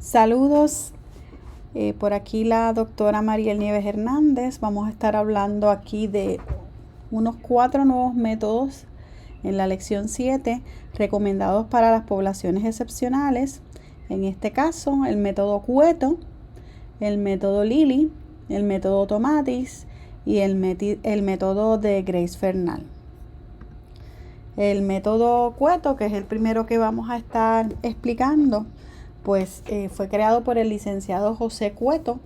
Saludos, por aquí la doctora Mariel Nieves Hernández. Vamos a estar hablando aquí de unos 4 nuevos métodos en la lección 7 recomendados para las poblaciones excepcionales. En este caso, el método Cueto, el método Lilly, el método Tomatis y el método de Grace Fernal. El método Cueto, que es el primero que vamos a estar explicando, pues fue creado por el licenciado José Cueto,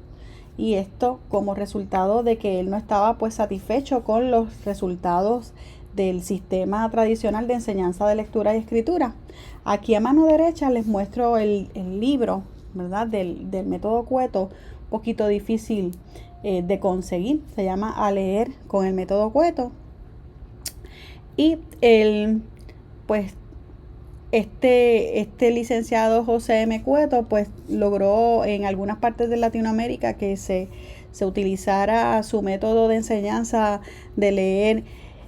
y esto como resultado de que él no estaba pues satisfecho con los resultados del sistema tradicional de enseñanza de lectura y escritura. Aquí a mano derecha les muestro el libro, ¿verdad? del método Cueto, un poquito difícil de conseguir. Se llama A leer con el método Cueto. Y pues este licenciado José M. Cueto pues logró en algunas partes de Latinoamérica que se utilizara su método de enseñanza de leer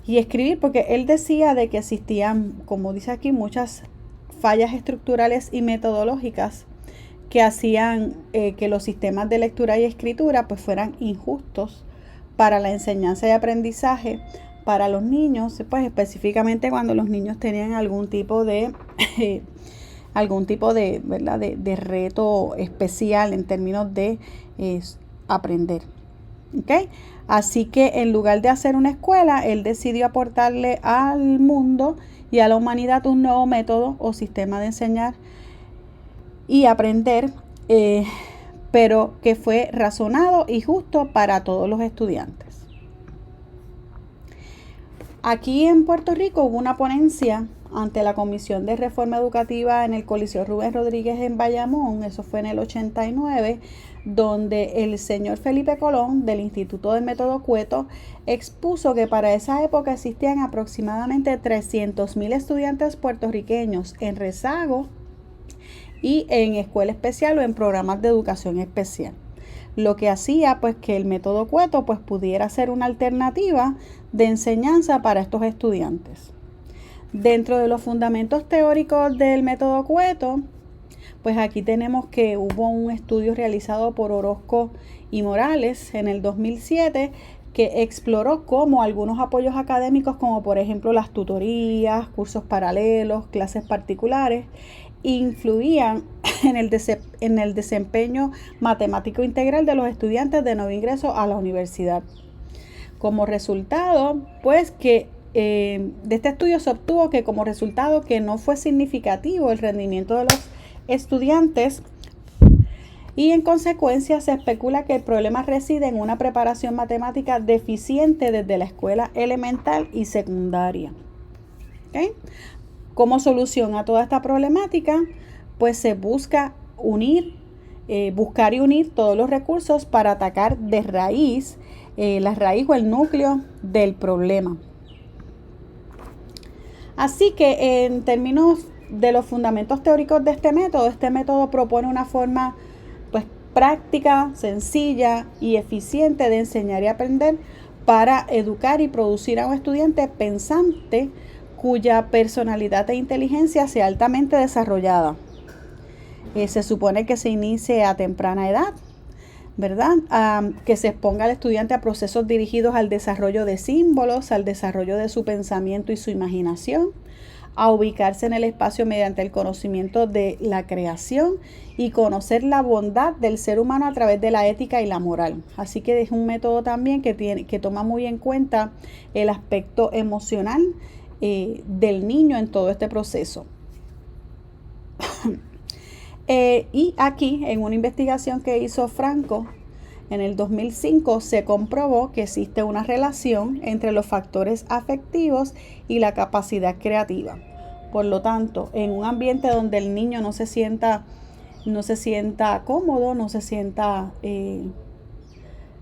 y escribir, porque él decía de que existían, como dice aquí, muchas fallas estructurales y metodológicas que hacían que los sistemas de lectura y escritura pues fueran injustos para la enseñanza y aprendizaje para los niños, pues específicamente cuando los niños tenían algún tipo de ¿verdad? de reto especial en términos de aprender. ¿Okay? Así que en lugar de hacer una escuela, él decidió aportarle al mundo y a la humanidad un nuevo método o sistema de enseñar y aprender, pero que fue razonado y justo para todos los estudiantes. Aquí en Puerto Rico hubo una ponencia ante la Comisión de Reforma Educativa en el Coliseo Rubén Rodríguez en Bayamón, eso fue en el 89, donde el señor Felipe Colón del Instituto del Método Cueto expuso que para esa época existían aproximadamente 300,000 estudiantes puertorriqueños en rezago y en escuela especial o en programas de educación especial. Lo que hacía pues que el método Cueto pues pudiera ser una alternativa de enseñanza para estos estudiantes. Dentro de los fundamentos teóricos del método Cueto, pues aquí tenemos que hubo un estudio realizado por Orozco y Morales en el 2007 que exploró cómo algunos apoyos académicos, como por ejemplo las tutorías, cursos paralelos, clases particulares, influían en el desempeño matemático integral de los estudiantes de nuevo ingreso a la universidad. Como resultado, pues que de este estudio se obtuvo que como resultado que no fue significativo el rendimiento de los estudiantes, y en consecuencia se especula que el problema reside en una preparación matemática deficiente desde la escuela elemental y secundaria. ¿Okay? Como solución a toda esta problemática, pues se busca buscar y unir todos los recursos para atacar de raíz, la raíz o el núcleo del problema. Así que en términos de los fundamentos teóricos de este método propone una forma pues práctica, sencilla y eficiente de enseñar y aprender para educar y producir a un estudiante pensante cuya personalidad e inteligencia sea altamente desarrollada. Se supone que se inicie a temprana edad, ¿verdad? Que se exponga al estudiante a procesos dirigidos al desarrollo de símbolos, al desarrollo de su pensamiento y su imaginación, a ubicarse en el espacio mediante el conocimiento de la creación y conocer la bondad del ser humano a través de la ética y la moral. Así que es un método también que toma muy en cuenta el aspecto emocional del niño en todo este proceso. Y aquí, en una investigación que hizo Franco en el 2005, se comprobó que existe una relación entre los factores afectivos y la capacidad creativa. Por lo tanto, en un ambiente donde el niño no se sienta cómodo, no se sienta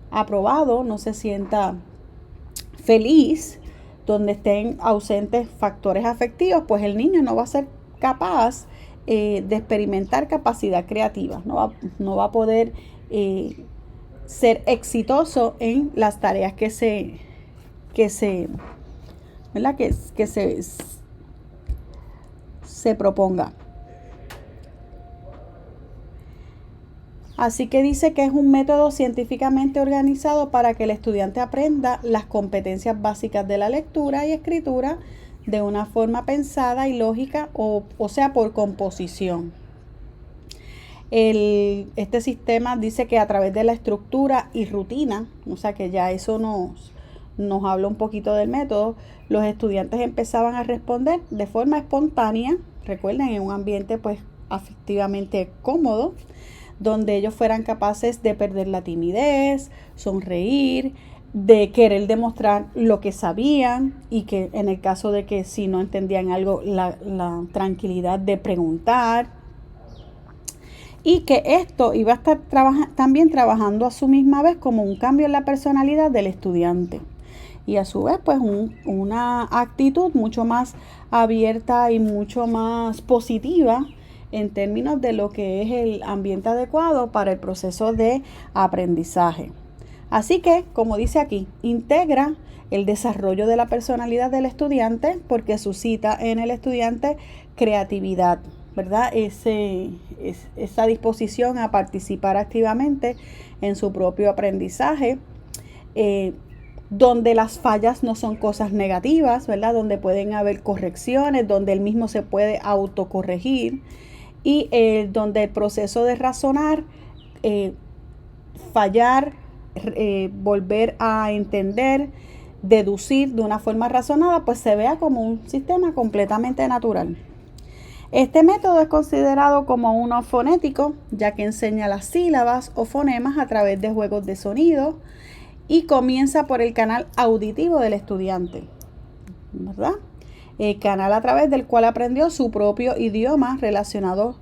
aprobado, no se sienta feliz, donde estén ausentes factores afectivos, pues el niño no va a ser capaz de experimentar capacidad creativa, no va a poder ser exitoso en las tareas que se proponga. Así que dice que es un método científicamente organizado para que el estudiante aprenda las competencias básicas de la lectura y escritura de una forma pensada y lógica, o sea, por composición. Este sistema dice que a través de la estructura y rutina, o sea que ya eso nos habla un poquito del método, los estudiantes empezaban a responder de forma espontánea, recuerden, en un ambiente pues afectivamente cómodo, donde ellos fueran capaces de perder la timidez, sonreír, de querer demostrar lo que sabían, y que en el caso de que si no entendían algo, la tranquilidad de preguntar, y que esto iba a estar también trabajando a su misma vez como un cambio en la personalidad del estudiante, y a su vez pues una actitud mucho más abierta y mucho más positiva en términos de lo que es el ambiente adecuado para el proceso de aprendizaje. Así que, como dice aquí, integra el desarrollo de la personalidad del estudiante porque suscita en el estudiante creatividad, ¿verdad? Esa disposición a participar activamente en su propio aprendizaje, donde las fallas no son cosas negativas, ¿verdad? Donde pueden haber correcciones, donde él mismo se puede autocorregir, y donde el proceso de razonar, fallar, volver a entender, deducir de una forma razonada, pues se vea como un sistema completamente natural. Este método es considerado como uno fonético, ya que enseña las sílabas o fonemas a través de juegos de sonido y comienza por el canal auditivo del estudiante, ¿verdad? El canal a través del cual aprendió su propio idioma relacionando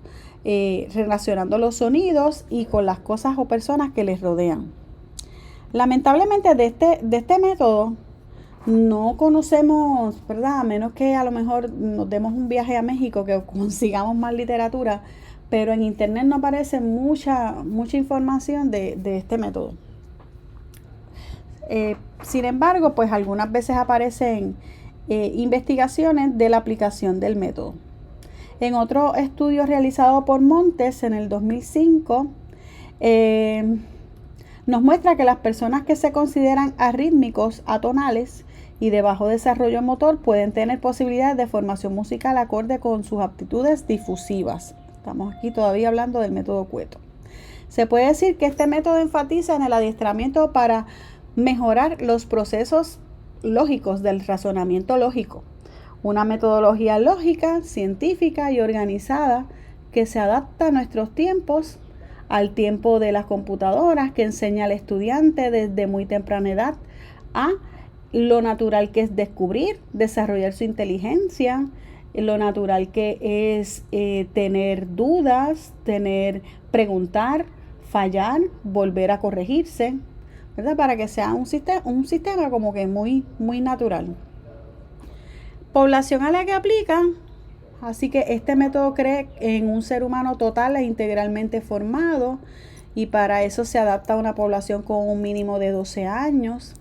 los sonidos y con las cosas o personas que les rodean. Lamentablemente de este método no conocemos, ¿verdad? A menos que a lo mejor nos demos un viaje a México, que consigamos más literatura, pero en internet no aparece mucha información de este método. Sin embargo, pues algunas veces aparecen investigaciones de la aplicación del método. En otro estudio realizado por Montes en el 2005, nos muestra que las personas que se consideran arrítmicos, atonales y de bajo desarrollo motor pueden tener posibilidades de formación musical acorde con sus aptitudes difusivas. Estamos aquí todavía hablando del método Cueto. Se puede decir que este método enfatiza en el adiestramiento para mejorar los procesos lógicos del razonamiento lógico. Una metodología lógica, científica y organizada que se adapta a nuestros tiempos, al tiempo de las computadoras, que enseña al estudiante desde muy temprana edad a lo natural que es descubrir, desarrollar su inteligencia, lo natural que es tener dudas, preguntar, fallar, volver a corregirse, ¿verdad? Para que sea un sistema como que muy natural. Población a la que aplica. Así que este método cree en un ser humano total e integralmente formado, y para eso se adapta a una población con un mínimo de 12 años,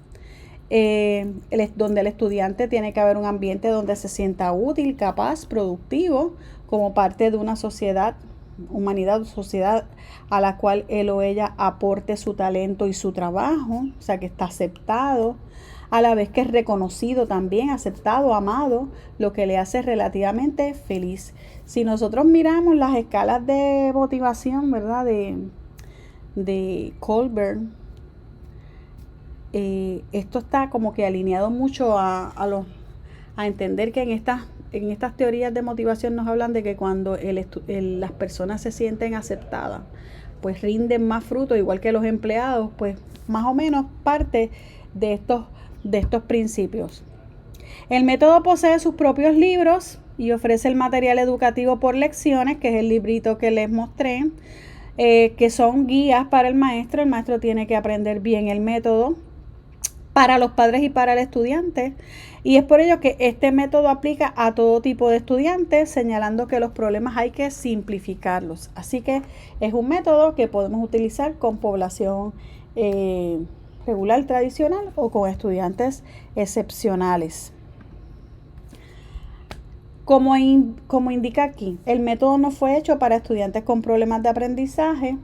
donde el estudiante tiene que haber un ambiente donde se sienta útil, capaz, productivo, como parte de una sociedad a la cual él o ella aporte su talento y su trabajo, o sea que está aceptado, a la vez que es reconocido también, aceptado, amado, lo que le hace relativamente feliz. Si nosotros miramos las escalas de motivación, ¿verdad? De Kohlberg, esto está como que alineado mucho a entender que en estas teorías de motivación nos hablan de que cuando las personas se sienten aceptadas, pues rinden más fruto, igual que los empleados, pues más o menos parte de estos principios. El método posee sus propios libros y ofrece el material educativo por lecciones, que es el librito que les mostré, que son guías para el maestro. El maestro tiene que aprender bien el método para los padres y para el estudiante, y es por ello que este método aplica a todo tipo de estudiantes, señalando que los problemas hay que simplificarlos. Así que es un método que podemos utilizar con población regular, tradicional, o con estudiantes excepcionales. Como indica aquí, el método no fue hecho para estudiantes con problemas de aprendizaje,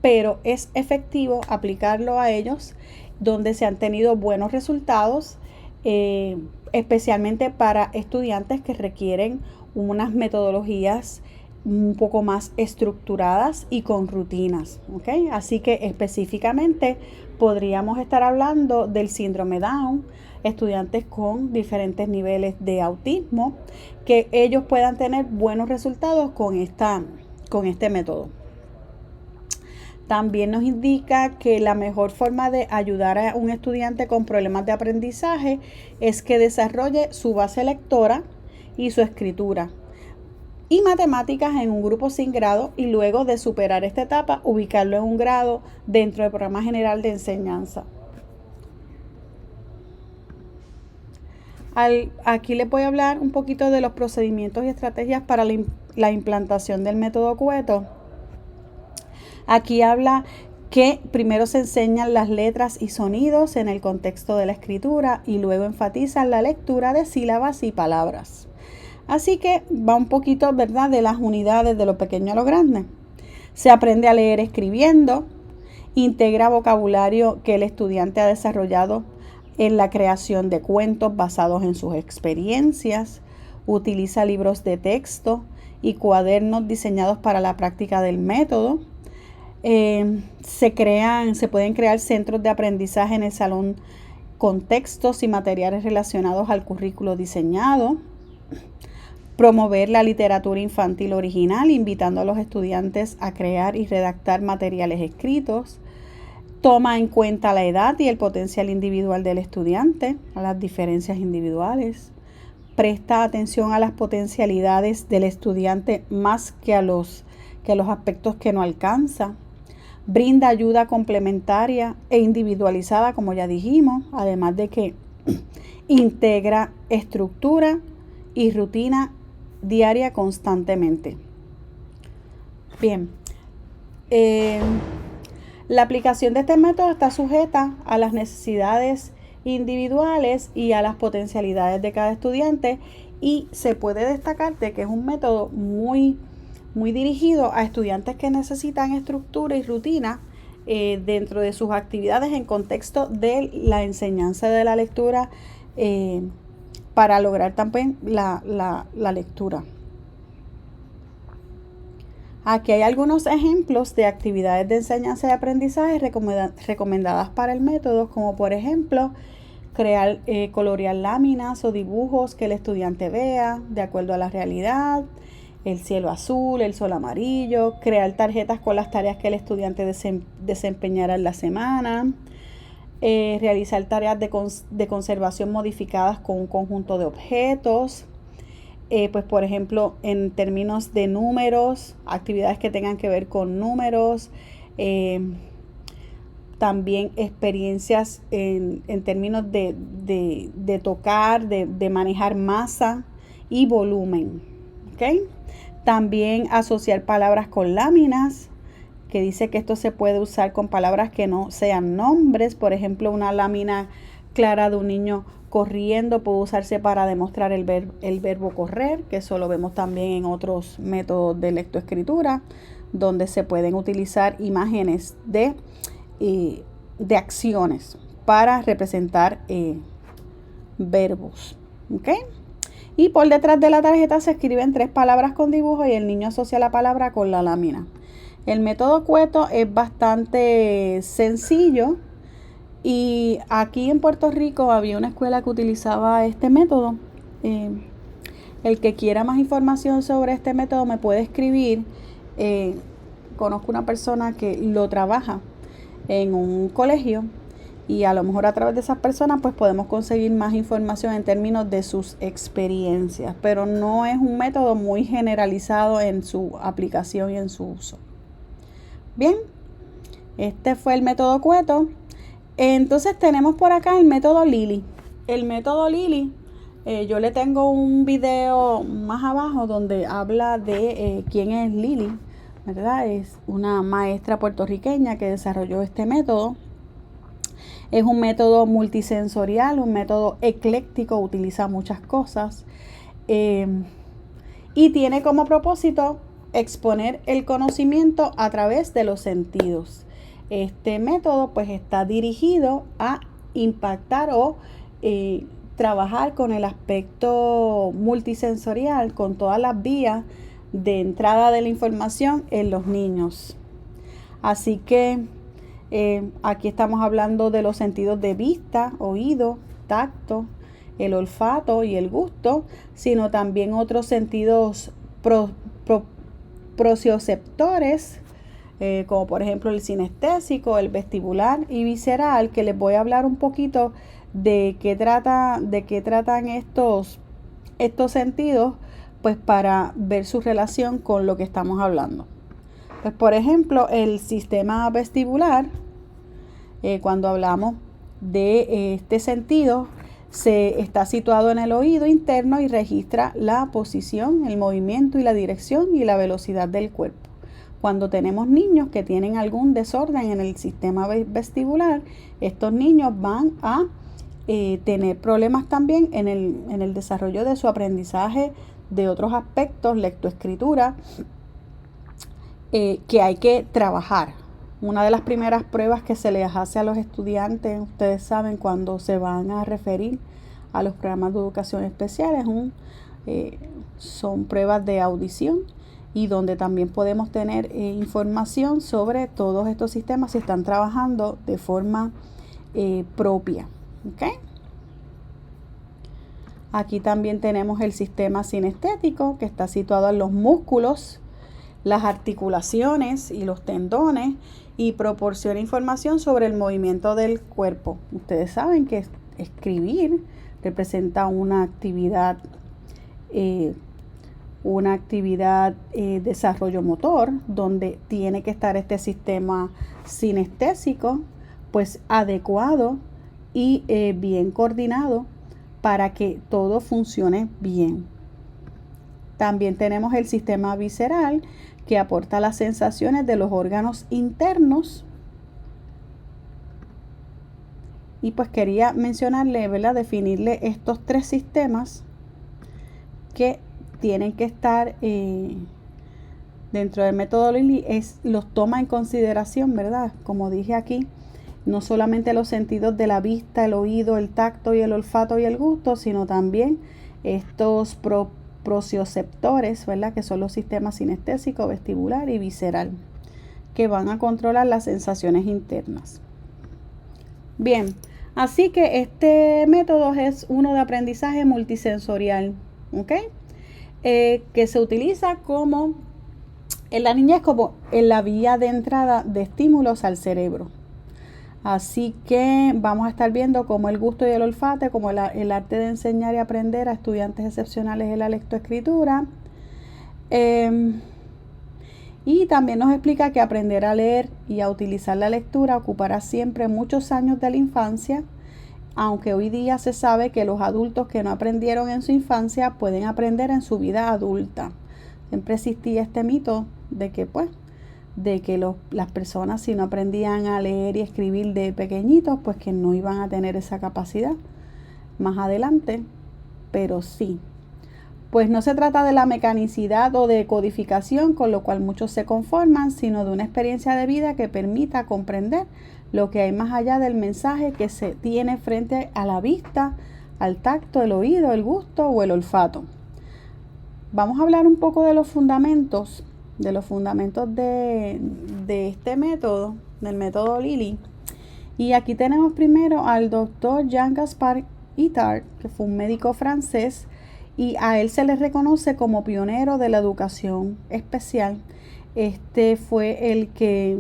pero es efectivo aplicarlo a ellos donde se han tenido buenos resultados, especialmente para estudiantes que requieren unas metodologías un poco más estructuradas y con rutinas, ¿ok? Así que específicamente podríamos estar hablando del síndrome Down, estudiantes con diferentes niveles de autismo, que ellos puedan tener buenos resultados con este método. También nos indica que la mejor forma de ayudar a un estudiante con problemas de aprendizaje es que desarrolle su base lectora y su escritura y matemáticas en un grupo sin grado, y luego de superar esta etapa ubicarlo en un grado dentro del programa general de enseñanza. Aquí les voy a hablar un poquito de los procedimientos y estrategias para la implantación del método Cueto. Aquí habla que primero se enseñan las letras y sonidos en el contexto de la escritura y luego enfatizan la lectura de sílabas y palabras. Así que va un poquito, ¿verdad?, de las unidades de lo pequeño a lo grande. Se aprende a leer escribiendo, integra vocabulario que el estudiante ha desarrollado en la creación de cuentos basados en sus experiencias, utiliza libros de texto y cuadernos diseñados para la práctica del método. Se pueden crear centros de aprendizaje en el salón con textos y materiales relacionados al currículo diseñado. Promover la literatura infantil original, invitando a los estudiantes a crear y redactar materiales escritos. Toma en cuenta la edad y el potencial individual del estudiante, a las diferencias individuales. Presta atención a las potencialidades del estudiante más que a los aspectos que no alcanza. Brinda ayuda complementaria e individualizada, como ya dijimos, además de que integra estructura y rutina diaria constantemente. Bien, la aplicación de este método está sujeta a las necesidades individuales y a las potencialidades de cada estudiante, y se puede destacar de que es un método muy dirigido a estudiantes que necesitan estructura y rutina dentro de sus actividades en contexto de la enseñanza de la lectura, para lograr también la lectura. Aquí hay algunos ejemplos de actividades de enseñanza y aprendizaje recomendadas para el método, como por ejemplo colorear láminas o dibujos que el estudiante vea de acuerdo a la realidad, el cielo azul, el sol amarillo, crear tarjetas con las tareas que el estudiante desempeñará en la semana, realizar tareas de conservación modificadas con un conjunto de objetos, pues por ejemplo en términos de números, actividades que tengan que ver con números, también experiencias en términos de tocar, de manejar masa y volumen, ¿ok? También asociar palabras con láminas, que dice que esto se puede usar con palabras que no sean nombres. Por ejemplo, una lámina clara de un niño corriendo puede usarse para demostrar el verbo correr, que eso lo vemos también en otros métodos de lectoescritura, donde se pueden utilizar imágenes de acciones para representar verbos, ¿ok? Y por detrás de la tarjeta se escriben 3 palabras con dibujo y el niño asocia la palabra con la lámina. El método Cueto es bastante sencillo, y aquí en Puerto Rico había una escuela que utilizaba este método. El que quiera más información sobre este método me puede escribir. Conozco una persona que lo trabaja en un colegio, y a lo mejor a través de esas personas pues podemos conseguir más información en términos de sus experiencias, pero no es un método muy generalizado en su aplicación y en su uso. Bien, este fue el método Cueto. Entonces tenemos por acá el método Lili. El método Lili, yo le tengo un video más abajo donde habla de quién es Lili, ¿verdad? Es una maestra puertorriqueña que desarrolló este método. Es un método multisensorial, un método ecléctico, utiliza muchas cosas, y tiene como propósito exponer el conocimiento a través de los sentidos. Este método pues está dirigido a impactar o trabajar con el aspecto multisensorial, con todas las vías de entrada de la información en los niños. Así que aquí estamos hablando de los sentidos de vista, oído, tacto, el olfato y el gusto, sino también otros sentidos procioceptores, como por ejemplo el sinestésico, el vestibular y visceral, que les voy a hablar un poquito de qué tratan estos sentidos, pues para ver su relación con lo que estamos hablando. Pues por ejemplo, el sistema vestibular, cuando hablamos de este sentido, se está situado en el oído interno y registra la posición, el movimiento y la dirección y la velocidad del cuerpo. Cuando tenemos niños que tienen algún desorden en el sistema vestibular, estos niños van a tener problemas también en el desarrollo de su aprendizaje de otros aspectos, lectoescritura, que hay que trabajar. Una de las primeras pruebas que se les hace a los estudiantes, ustedes saben, cuando se van a referir a los programas de educación especial, son pruebas de audición, y donde también podemos tener información sobre todos estos sistemas si están trabajando de forma propia. ¿Okay? Aquí también tenemos el sistema sinestético, que está situado en los músculos, las articulaciones y los tendones, y proporciona información sobre el movimiento del cuerpo. Ustedes saben que escribir representa una actividad desarrollo motor, donde tiene que estar este sistema sinestésico pues adecuado y bien coordinado para que todo funcione bien. También tenemos el sistema visceral, que aporta las sensaciones de los órganos internos. Y pues quería mencionarle, ¿verdad?, definirle estos tres sistemas que tienen que estar dentro del método Lilly. Los toma en consideración, ¿verdad? Como dije aquí, no solamente los sentidos de la vista, el oído, el tacto y el olfato y el gusto, sino también estos procioceptores, ¿verdad?, que son los sistemas sinestésico, vestibular y visceral, que van a controlar las sensaciones internas. Bien, así que este método es uno de aprendizaje multisensorial, ¿ok? Que se utiliza como en la niñez, como en la vía de entrada de estímulos al cerebro. Así que vamos a estar viendo cómo el gusto y el olfato, como el arte de enseñar y aprender a estudiantes excepcionales en la lectoescritura. Y también nos explica que aprender a leer y a utilizar la lectura ocupará siempre muchos años de la infancia, aunque hoy día se sabe que los adultos que no aprendieron en su infancia pueden aprender en su vida adulta. Siempre existía este mito de que las personas, si no aprendían a leer y escribir de pequeñitos, pues que no iban a tener esa capacidad más adelante, pero sí. Pues no se trata de la mecanicidad o de codificación con lo cual muchos se conforman, sino de una experiencia de vida que permita comprender lo que hay más allá del mensaje que se tiene frente a la vista, al tacto, el oído, el gusto o el olfato. Vamos a hablar un poco de los fundamentos de este método, del método Lilly. Y aquí tenemos primero al doctor Jean-Gaspard Itard, que fue un médico francés, y a él se le reconoce como pionero de la educación especial. Este fue el que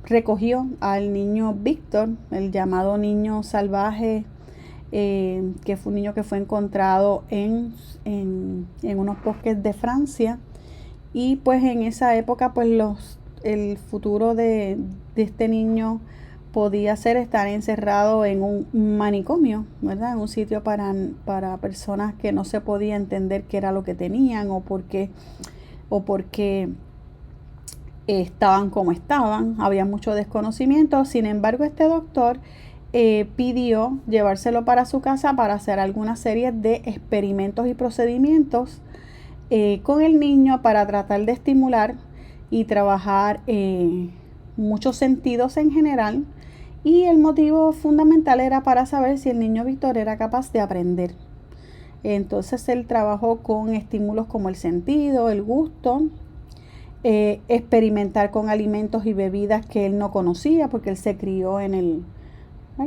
recogió al niño Víctor, el llamado niño salvaje, que fue un niño que fue encontrado en unos bosques de Francia. Y pues en esa época pues el futuro de este niño podía ser estar encerrado en un manicomio, ¿verdad? En un sitio para personas que no se podía entender qué era lo que tenían o por qué estaban como estaban. Había mucho desconocimiento. Sin embargo, este doctor pidió llevárselo para su casa para hacer alguna serie de experimentos y procedimientos con el niño para tratar de estimular y trabajar muchos sentidos en general, y el motivo fundamental era para saber si el niño Víctor era capaz de aprender. Entonces él trabajó con estímulos como el sentido, el gusto, experimentar con alimentos y bebidas que él no conocía, porque él se crió él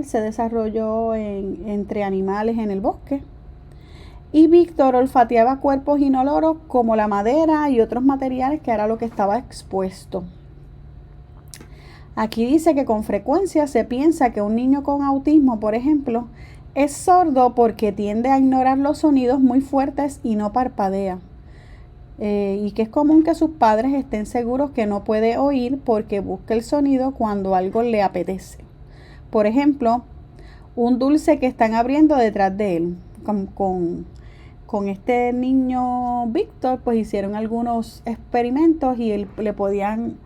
se desarrolló entre animales en el bosque. Y Víctor olfateaba cuerpos inoloros como la madera y otros materiales, que era lo que estaba expuesto. Aquí dice que con frecuencia se piensa que un niño con autismo, por ejemplo, es sordo porque tiende a ignorar los sonidos muy fuertes y no parpadea. Y que es común que sus padres estén seguros que no puede oír porque busca el sonido cuando algo le apetece. Por ejemplo, un dulce que están abriendo detrás de él. Con este niño Víctor, pues hicieron algunos experimentos y le podían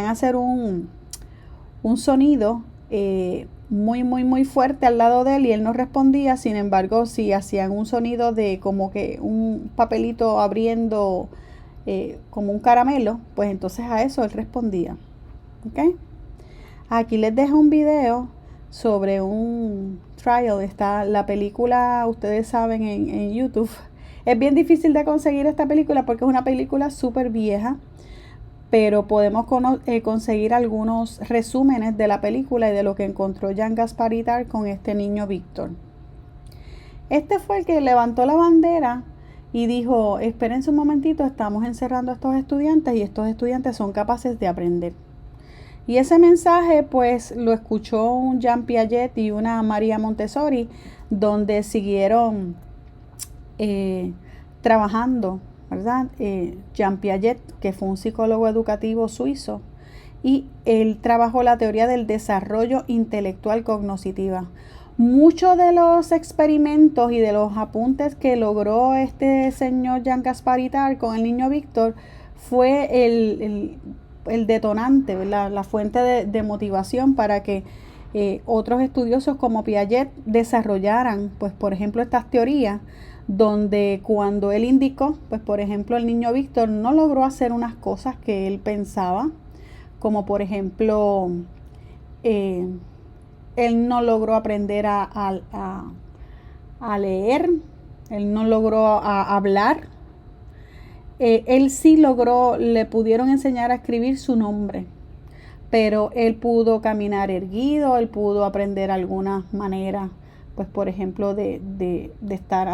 hacer un sonido muy fuerte al lado de él y él no respondía. Sin embargo, si hacían un sonido de como que un papelito abriendo como un caramelo, pues entonces a eso él respondía. ¿Okay? Aquí les dejo un video sobre un trial. Está la película, ustedes saben, en YouTube. Es bien difícil de conseguir esta película porque es una película súper vieja, pero podemos conseguir algunos resúmenes de la película y de lo que encontró Jean Gasparitar con este niño Víctor. Este fue el que levantó la bandera y dijo: espérense un momentito, estamos encerrando a estos estudiantes y estos estudiantes son capaces de aprender. Y ese mensaje pues lo escuchó un Jean Piaget y una María Montessori, donde siguieron trabajando, ¿verdad? Jean Piaget, que fue un psicólogo educativo suizo, y él trabajó la teoría del desarrollo intelectual cognitiva. Muchos de los experimentos y de los apuntes que logró este señor Jean Gasparitar con el niño Víctor fue el detonante, ¿verdad? La fuente de motivación para que otros estudiosos como Piaget desarrollaran, pues, por ejemplo, estas teorías, donde cuando él indicó, pues, por ejemplo, el niño Víctor no logró hacer unas cosas que él pensaba, como por ejemplo, él no logró aprender a leer, él no logró a hablar. Él sí logró, le pudieron enseñar a escribir su nombre, pero él pudo caminar erguido, él pudo aprender algunas maneras, pues por ejemplo, de estar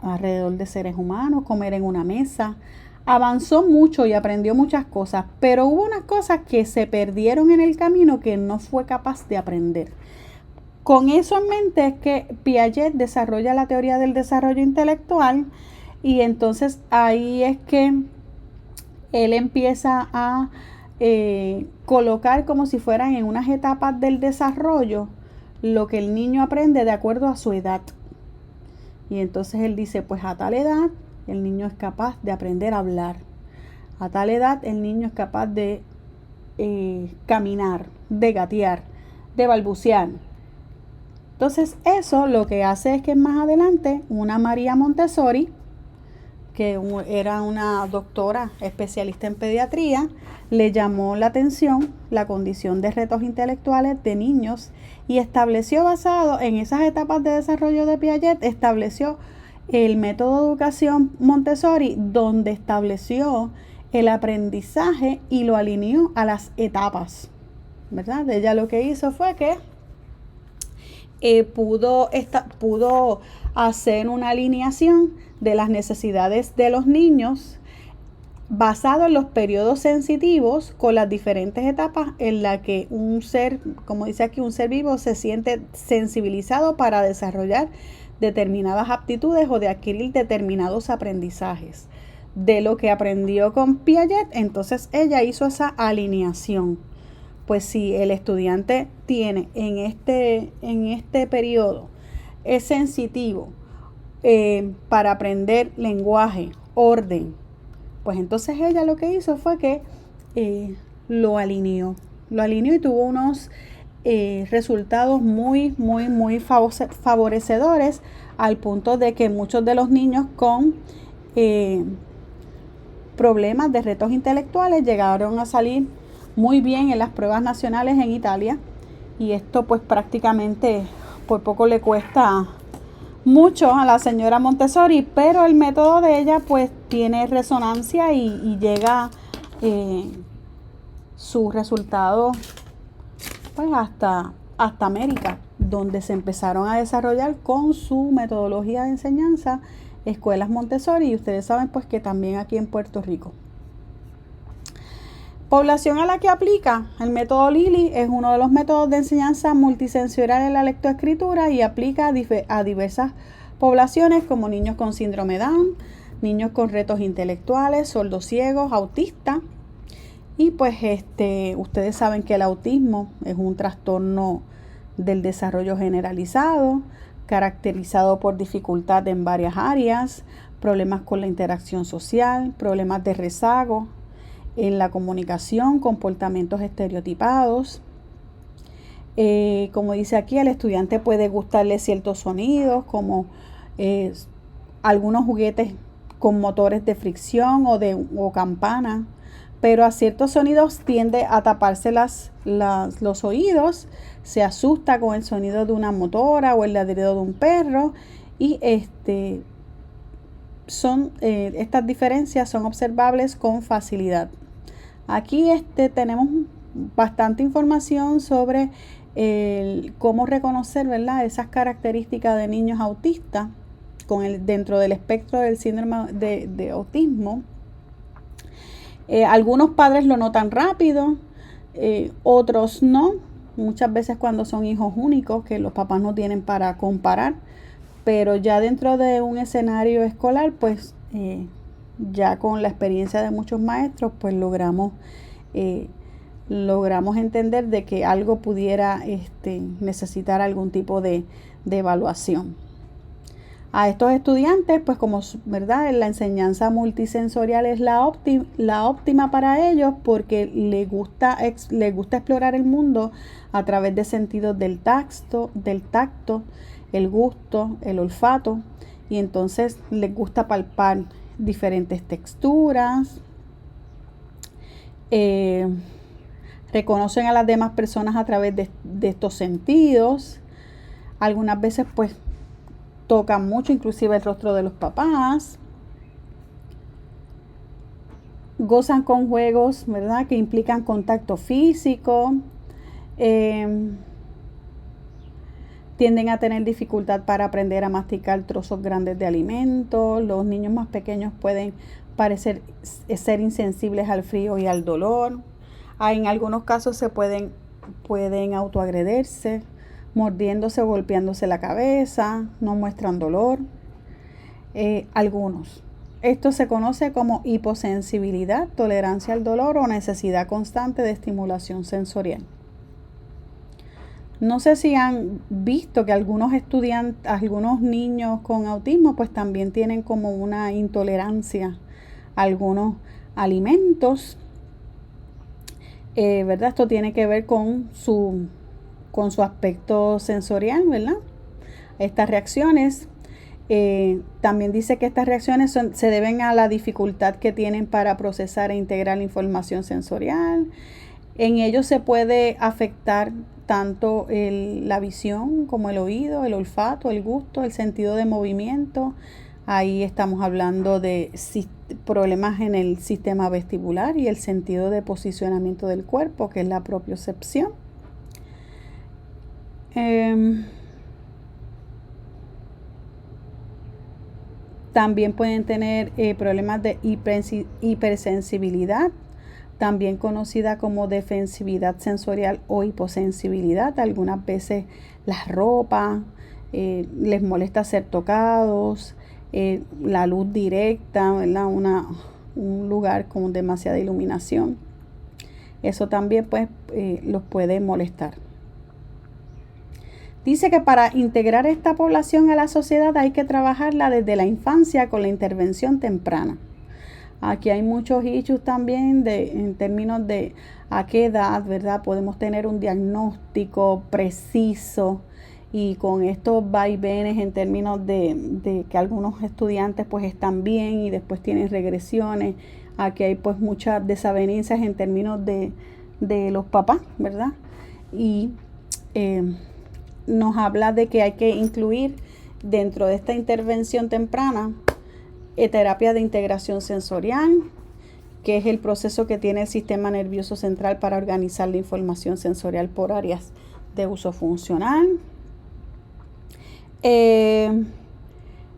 alrededor de seres humanos, comer en una mesa. Avanzó mucho y aprendió muchas cosas, pero hubo unas cosas que se perdieron en el camino que no fue capaz de aprender. Con eso en mente es que Piaget desarrolla la teoría del desarrollo intelectual. Y entonces ahí es que él empieza a colocar como si fueran en unas etapas del desarrollo lo que el niño aprende de acuerdo a su edad. Y entonces él dice, pues a tal edad el niño es capaz de aprender a hablar. A tal edad el niño es capaz de caminar, de gatear, de balbucear. Entonces eso lo que hace es que más adelante una María Montessori, que era una doctora especialista en pediatría, le llamó la atención la condición de retos intelectuales de niños y estableció, basado en esas etapas de desarrollo de Piaget, estableció el método de educación Montessori, donde estableció el aprendizaje y lo alineó a las etapas, ¿verdad? Ella lo que hizo fue que pudo hacer una alineación de las necesidades de los niños basado en los periodos sensitivos con las diferentes etapas en las que un ser, como dice aquí, un ser vivo se siente sensibilizado para desarrollar determinadas aptitudes o de adquirir determinados aprendizajes. De lo que aprendió con Piaget, entonces ella hizo esa alineación. Pues si el estudiante tiene en este periodo, es sensitivo para aprender lenguaje, orden, pues entonces ella lo que hizo fue que lo alineó y tuvo unos resultados muy favorecedores, al punto de que muchos de los niños con problemas de retos intelectuales llegaron a salir muy bien en las pruebas nacionales en Italia, y esto pues prácticamente por poco le cuesta mucho a la señora Montessori, pero el método de ella pues tiene resonancia y llega su resultado pues hasta América, donde se empezaron a desarrollar con su metodología de enseñanza escuelas Montessori, y ustedes saben pues que también aquí en Puerto Rico. Población a la que aplica el método Lilly es uno de los métodos de enseñanza multisensorial en la lectoescritura y aplica a diversas poblaciones como niños con síndrome de Down, niños con retos intelectuales, sordos ciegos, autistas. Y pues ustedes saben que el autismo es un trastorno del desarrollo generalizado, caracterizado por dificultad en varias áreas, problemas con la interacción social, problemas de rezago en la comunicación, comportamientos estereotipados. Como dice aquí, al estudiante puede gustarle ciertos sonidos, como algunos juguetes con motores de fricción o campanas, pero a ciertos sonidos tiende a taparse los oídos, se asusta con el sonido de una motora o el ladrido de un perro, y estas diferencias son observables con facilidad. Aquí tenemos bastante información sobre cómo reconocer, ¿verdad?, esas características de niños autistas dentro del espectro del síndrome de autismo. Algunos padres lo notan rápido, otros no. Muchas veces cuando son hijos únicos, que los papás no tienen para comparar, pero ya dentro de un escenario escolar, pues ya con la experiencia de muchos maestros, pues logramos entender de que algo pudiera necesitar algún tipo de evaluación. A estos estudiantes, pues como verdad, la enseñanza multisensorial es la óptima para ellos, porque les gusta explorar el mundo a través de sentidos del tacto, el gusto, el olfato, y entonces les gusta palpar diferentes texturas, reconocen a las demás personas a través de estos sentidos. Algunas veces pues tocan mucho, inclusive el rostro de los papás. Gozan con juegos, ¿verdad?, que implican contacto físico. Tienden a tener dificultad para aprender a masticar trozos grandes de alimentos. Los niños más pequeños pueden parecer ser insensibles al frío y al dolor. En algunos casos se pueden autoagredirse, mordiéndose o golpeándose la cabeza, no muestran dolor. Algunos. Esto se conoce como hiposensibilidad, tolerancia al dolor o necesidad constante de estimulación sensorial. No sé si han visto que algunos niños con autismo pues también tienen como una intolerancia a algunos alimentos. ¿Verdad? Esto tiene que ver con su aspecto sensorial, ¿verdad? Estas reacciones, también dice que estas reacciones se deben a la dificultad que tienen para procesar e integrar la información sensorial. En ellos se puede afectar tanto la visión como el oído, el olfato, el gusto, el sentido de movimiento. Ahí estamos hablando de problemas en el sistema vestibular y el sentido de posicionamiento del cuerpo, que es la propiocepción. También pueden tener problemas de hipersensibilidad, también conocida como defensividad sensorial o hiposensibilidad. Algunas veces las ropas les molesta ser tocados, la luz directa, ¿verdad?, un lugar con demasiada iluminación. Eso también pues los puede molestar. Dice que para integrar esta población a la sociedad hay que trabajarla desde la infancia con la intervención temprana. Aquí hay muchos issues también en términos de a qué edad, ¿verdad?, podemos tener un diagnóstico preciso, y con estos vaivenes en términos de que algunos estudiantes pues están bien y después tienen regresiones. Aquí hay pues muchas desavenencias en términos de los papás, ¿verdad? Y nos habla de que hay que incluir dentro de esta intervención temprana terapia de integración sensorial, que es el proceso que tiene el sistema nervioso central para organizar la información sensorial por áreas de uso funcional.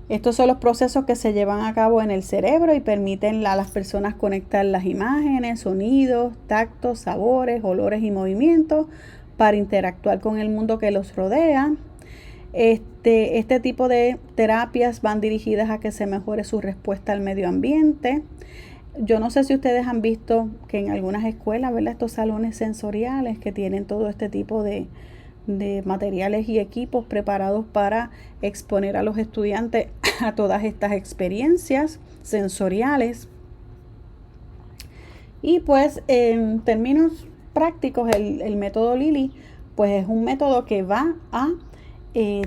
Estos son los procesos que se llevan a cabo en el cerebro y permiten a las personas conectar las imágenes, sonidos, tactos, sabores, olores y movimientos para interactuar con el mundo que los rodea. Este tipo de terapias van dirigidas a que se mejore su respuesta al medio ambiente. Yo no sé si ustedes han visto que en algunas escuelas, ¿verdad?, estos salones sensoriales que tienen todo este tipo de materiales y equipos preparados para exponer a los estudiantes a todas estas experiencias sensoriales. Y pues en términos prácticos, el método Lilly pues es un método que va a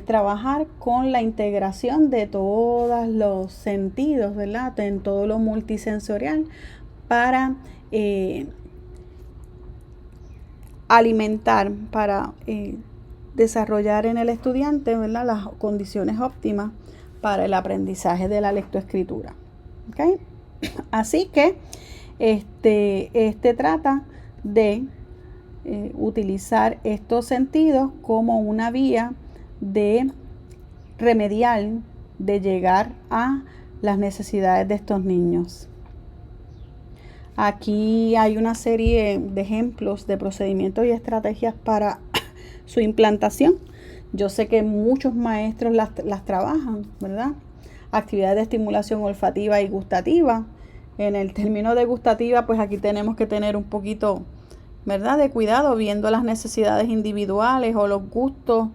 trabajar con la integración de todos los sentidos, ¿verdad?, en todo lo multisensorial para alimentar, para desarrollar en el estudiante, ¿verdad?, las condiciones óptimas para el aprendizaje de la lectoescritura. ¿Okay? Así que este trata de utilizar estos sentidos como una vía de remediar, de llegar a las necesidades de estos niños. Aquí hay una serie de ejemplos de procedimientos y estrategias para su implantación. Yo sé que muchos maestros las trabajan, ¿verdad? Actividades de estimulación olfativa y gustativa. En el término de gustativa, pues aquí tenemos que tener un poquito, ¿verdad?, de cuidado, viendo las necesidades individuales o los gustos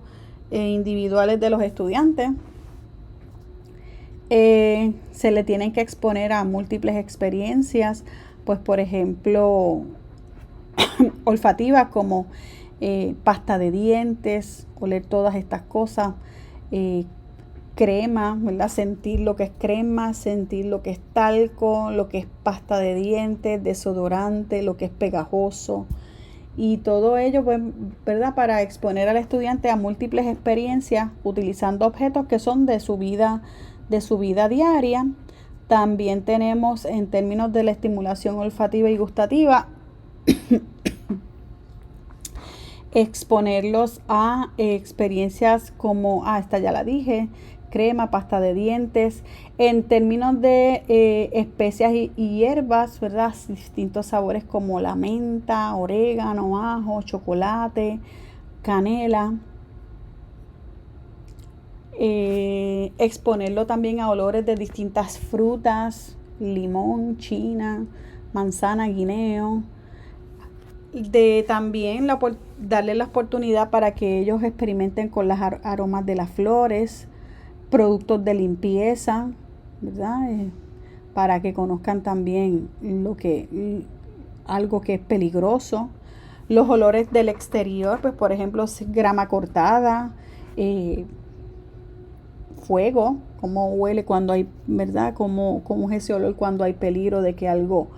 individuales de los estudiantes. Se le tienen que exponer a múltiples experiencias, pues por ejemplo, olfativas como pasta de dientes, oler todas estas cosas, crema, ¿verdad?, sentir lo que es crema, sentir lo que es talco, lo que es pasta de dientes, desodorante, lo que es pegajoso. Y todo ello, pues, ¿verdad?, para exponer al estudiante a múltiples experiencias utilizando objetos que son de su vida diaria. También tenemos, en términos de la estimulación olfativa y gustativa, exponerlos a experiencias como, esta ya la dije, crema, pasta de dientes. En términos de especias y hierbas, ¿verdad?, distintos sabores como la menta, orégano, ajo, chocolate, canela. Exponerlo también a olores de distintas frutas, limón, china, manzana, guineo. También darle la oportunidad para que ellos experimenten con los aromas de las flores, productos de limpieza, ¿verdad?, para que conozcan también algo que es peligroso. Los olores del exterior, pues por ejemplo, grama cortada, fuego, cómo huele cuando hay, ¿verdad?, cómo es ese olor cuando hay peligro de que algo,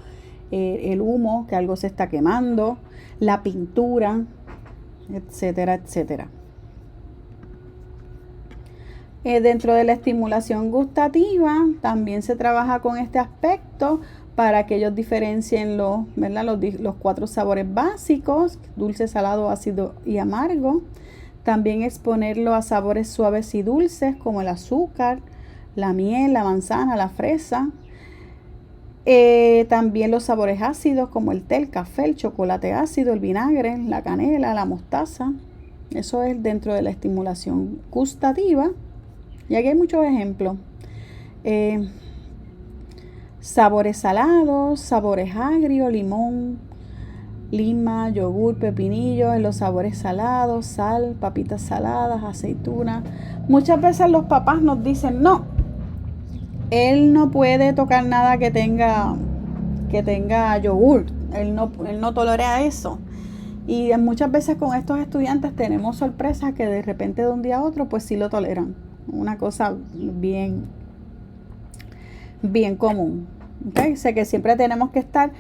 el humo, que algo se está quemando, la pintura, etcétera, etcétera. Dentro de la estimulación gustativa también se trabaja con este aspecto para que ellos diferencien los 4 sabores básicos: dulce, salado, ácido y amargo. También exponerlo a sabores suaves y dulces como el azúcar, la miel, la manzana, la fresa. También los sabores ácidos como el té, el café, el chocolate ácido, el vinagre, la canela, la mostaza. Eso es dentro de la estimulación gustativa. Y aquí hay muchos ejemplos. Sabores salados, sabores agrios, limón, lima, yogur, pepinillo, en los sabores salados, sal, papitas saladas, aceitunas. Muchas veces los papás nos dicen, no, él no puede tocar nada que tenga yogur, él no tolera eso. Y muchas veces con estos estudiantes tenemos sorpresas que de repente de un día a otro pues sí lo toleran. Una cosa bien común. ¿Okay? Sé que siempre tenemos que estar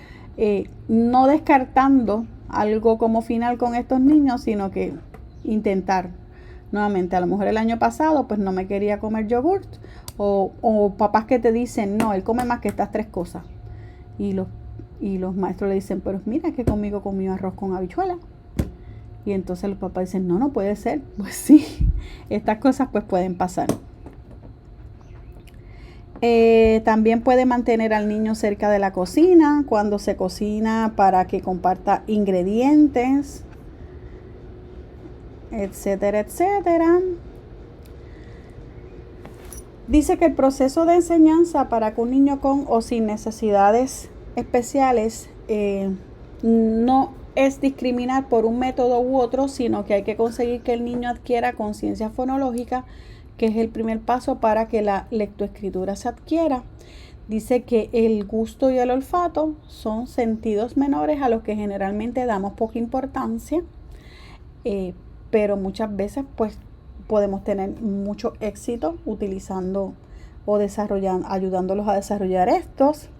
no descartando algo como final con estos niños, sino que intentar nuevamente. A lo mejor el año pasado pues no me quería comer yogurt, o papás que te dicen, no, él come más que estas 3 cosas, y los maestros le dicen, pero mira que conmigo comió arroz con habichuela. Y entonces los papás dicen, no, no puede ser. Pues sí, estas cosas pues pueden pasar. También puede mantener al niño cerca de la cocina cuando se cocina, para que comparta ingredientes, etcétera, etcétera. Dice que el proceso de enseñanza para que un niño con o sin necesidades especiales no es discriminar por un método u otro, sino que hay que conseguir que el niño adquiera conciencia fonológica, que es el primer paso para que la lectoescritura se adquiera. Dice que el gusto y el olfato son sentidos menores a los que generalmente damos poca importancia, pero muchas veces pues podemos tener mucho éxito utilizando o ayudándolos a desarrollar estos.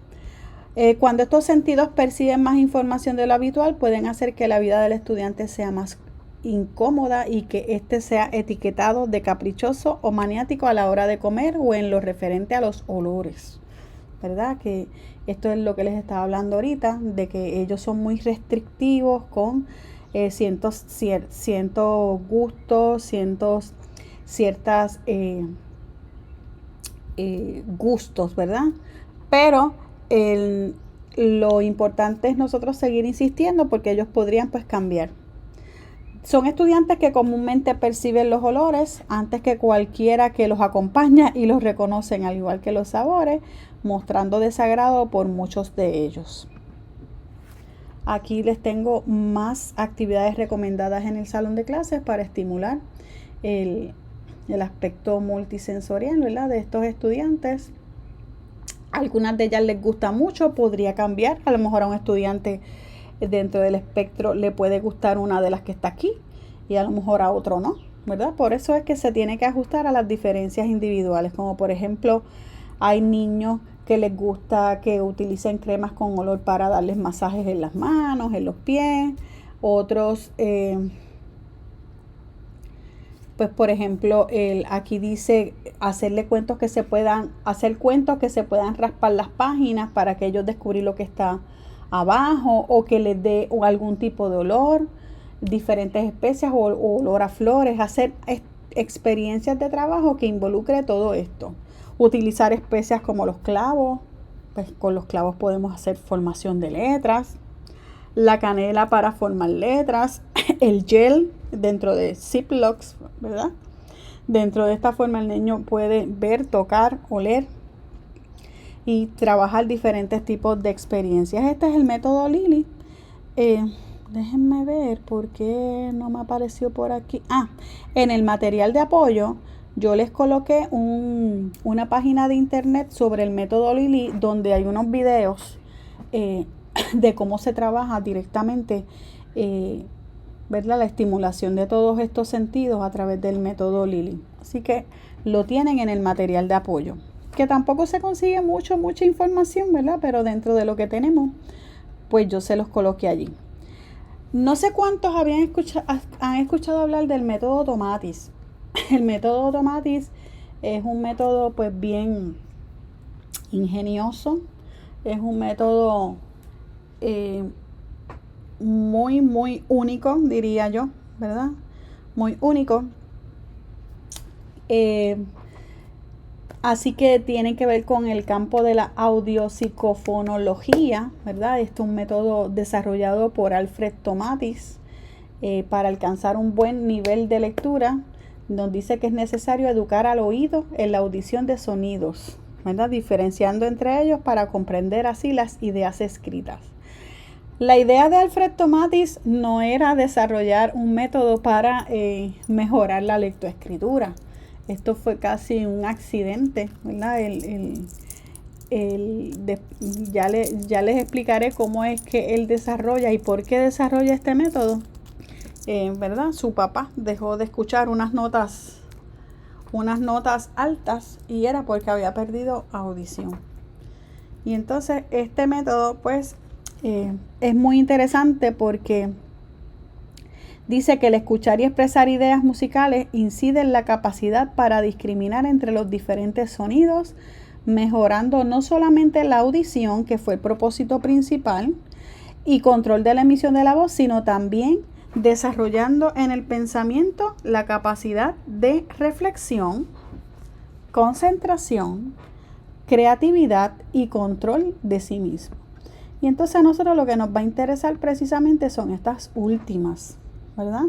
Cuando estos sentidos perciben más información de lo habitual, pueden hacer que la vida del estudiante sea más incómoda y que éste sea etiquetado de caprichoso o maniático a la hora de comer o en lo referente a los olores, ¿verdad? Que esto es lo que les estaba hablando ahorita, de que ellos son muy restrictivos con ciertos gustos, ciertas gustos, ¿verdad? Pero lo importante es nosotros seguir insistiendo, porque ellos podrían pues cambiar. Son estudiantes que comúnmente perciben los olores antes que cualquiera que los acompaña y los reconocen, al igual que los sabores, mostrando desagrado por muchos de ellos. Aquí les tengo más actividades recomendadas en el salón de clases para estimular el aspecto multisensorial, ¿verdad?, de estos estudiantes. Algunas de ellas les gusta mucho, podría cambiar. A lo mejor a un estudiante dentro del espectro le puede gustar una de las que está aquí y a lo mejor a otro no, ¿verdad? Por eso es que se tiene que ajustar a las diferencias individuales, como por ejemplo hay niños que les gusta que utilicen cremas con olor para darles masajes en las manos, en los pies. Otros pues por ejemplo, aquí dice hacer cuentos que se puedan raspar las páginas para que ellos descubrir lo que está abajo, o que les dé algún tipo de olor, diferentes especias o olor a flores, hacer experiencias de trabajo que involucre todo esto. Utilizar especias como los clavos, pues con los clavos podemos hacer formación de letras, la canela para formar letras, el gel dentro de Ziplocs, ¿verdad? Dentro de esta forma el niño puede ver, tocar, oler y trabajar diferentes tipos de experiencias. Este es el método Lily. Déjenme ver por qué no me apareció por aquí. En el material de apoyo yo les coloqué una página de internet sobre el método Lily, donde hay unos videos de cómo se trabaja directamente, ¿verdad?, la estimulación de todos estos sentidos a través del método Lily. Así que lo tienen en el material de apoyo, que tampoco se consigue mucha información, ¿verdad? Pero dentro de lo que tenemos, pues yo se los coloqué allí. No sé cuántos han escuchado hablar del método Tomatis. El método Tomatis es un método pues bien ingenioso, es un método muy único, diría yo, ¿verdad? Muy único. Así que tiene que ver con el campo de la audiopsicofonología, ¿verdad? Este es un método desarrollado por Alfred Tomatis para alcanzar un buen nivel de lectura. Nos dice que es necesario educar al oído en la audición de sonidos, ¿verdad?, diferenciando entre ellos para comprender así las ideas escritas. La idea de Alfred Tomatis no era desarrollar un método para mejorar la lectoescritura. Esto fue casi un accidente, ¿verdad? Ya les explicaré cómo es que él desarrolla y por qué desarrolla este método. ¿Verdad? Su papá dejó de escuchar unas notas altas y era porque había perdido audición. Y entonces este método pues es muy interesante porque dice que el escuchar y expresar ideas musicales incide en la capacidad para discriminar entre los diferentes sonidos, mejorando no solamente la audición, que fue el propósito principal, y control de la emisión de la voz, sino también desarrollando en el pensamiento la capacidad de reflexión, concentración, creatividad y control de sí mismo. Y entonces a nosotros lo que nos va a interesar precisamente son estas últimas, ¿verdad?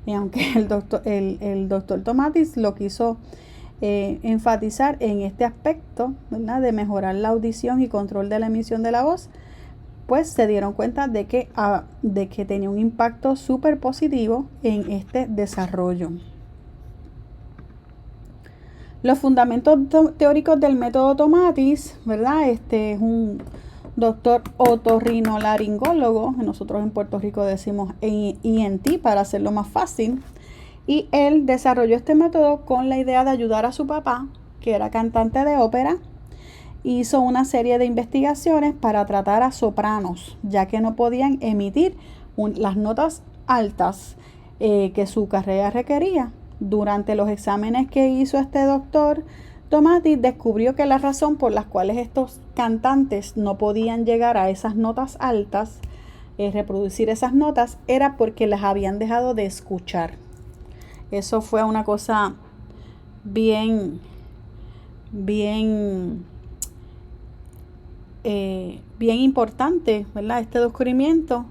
Y aunque el doctor Tomatis lo quiso enfatizar en este aspecto, ¿verdad?, de mejorar la audición y control de la emisión de la voz, pues se dieron cuenta de que tenía un impacto súper positivo en este desarrollo. Los fundamentos teóricos del método Tomatis, ¿verdad? Este es un doctor otorrinolaringólogo, nosotros en Puerto Rico decimos ENT para hacerlo más fácil, y él desarrolló este método con la idea de ayudar a su papá, que era cantante de ópera. Hizo una serie de investigaciones para tratar a sopranos, ya que no podían emitir las notas altas que su carrera requería. Durante los exámenes que hizo este doctor Tomatis, descubrió que la razón por las cuales estos cantantes no podían llegar a esas notas altas, reproducir esas notas, era porque las habían dejado de escuchar. Eso fue una cosa bien importante, ¿verdad? Este descubrimiento.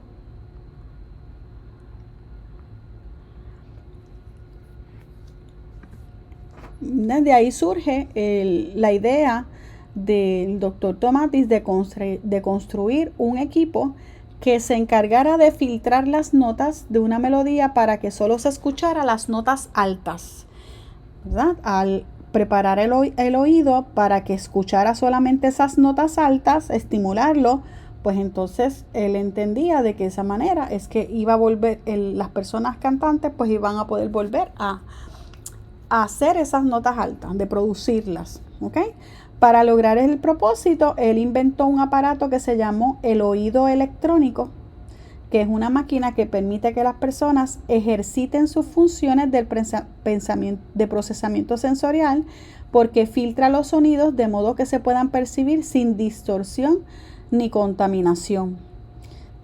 De ahí surge la idea del doctor Tomatis de construir un equipo que se encargara de filtrar las notas de una melodía para que solo se escuchara las notas altas, ¿verdad? Al preparar el oído para que escuchara solamente esas notas altas, estimularlo, pues entonces él entendía de que esa manera es que iba a volver, las personas cantantes pues iban a poder volver a hacer esas notas altas, de producirlas, ¿ok? Para lograr el propósito, él inventó un aparato que se llamó el oído electrónico, que es una máquina que permite que las personas ejerciten sus funciones del de procesamiento sensorial, porque filtra los sonidos de modo que se puedan percibir sin distorsión ni contaminación.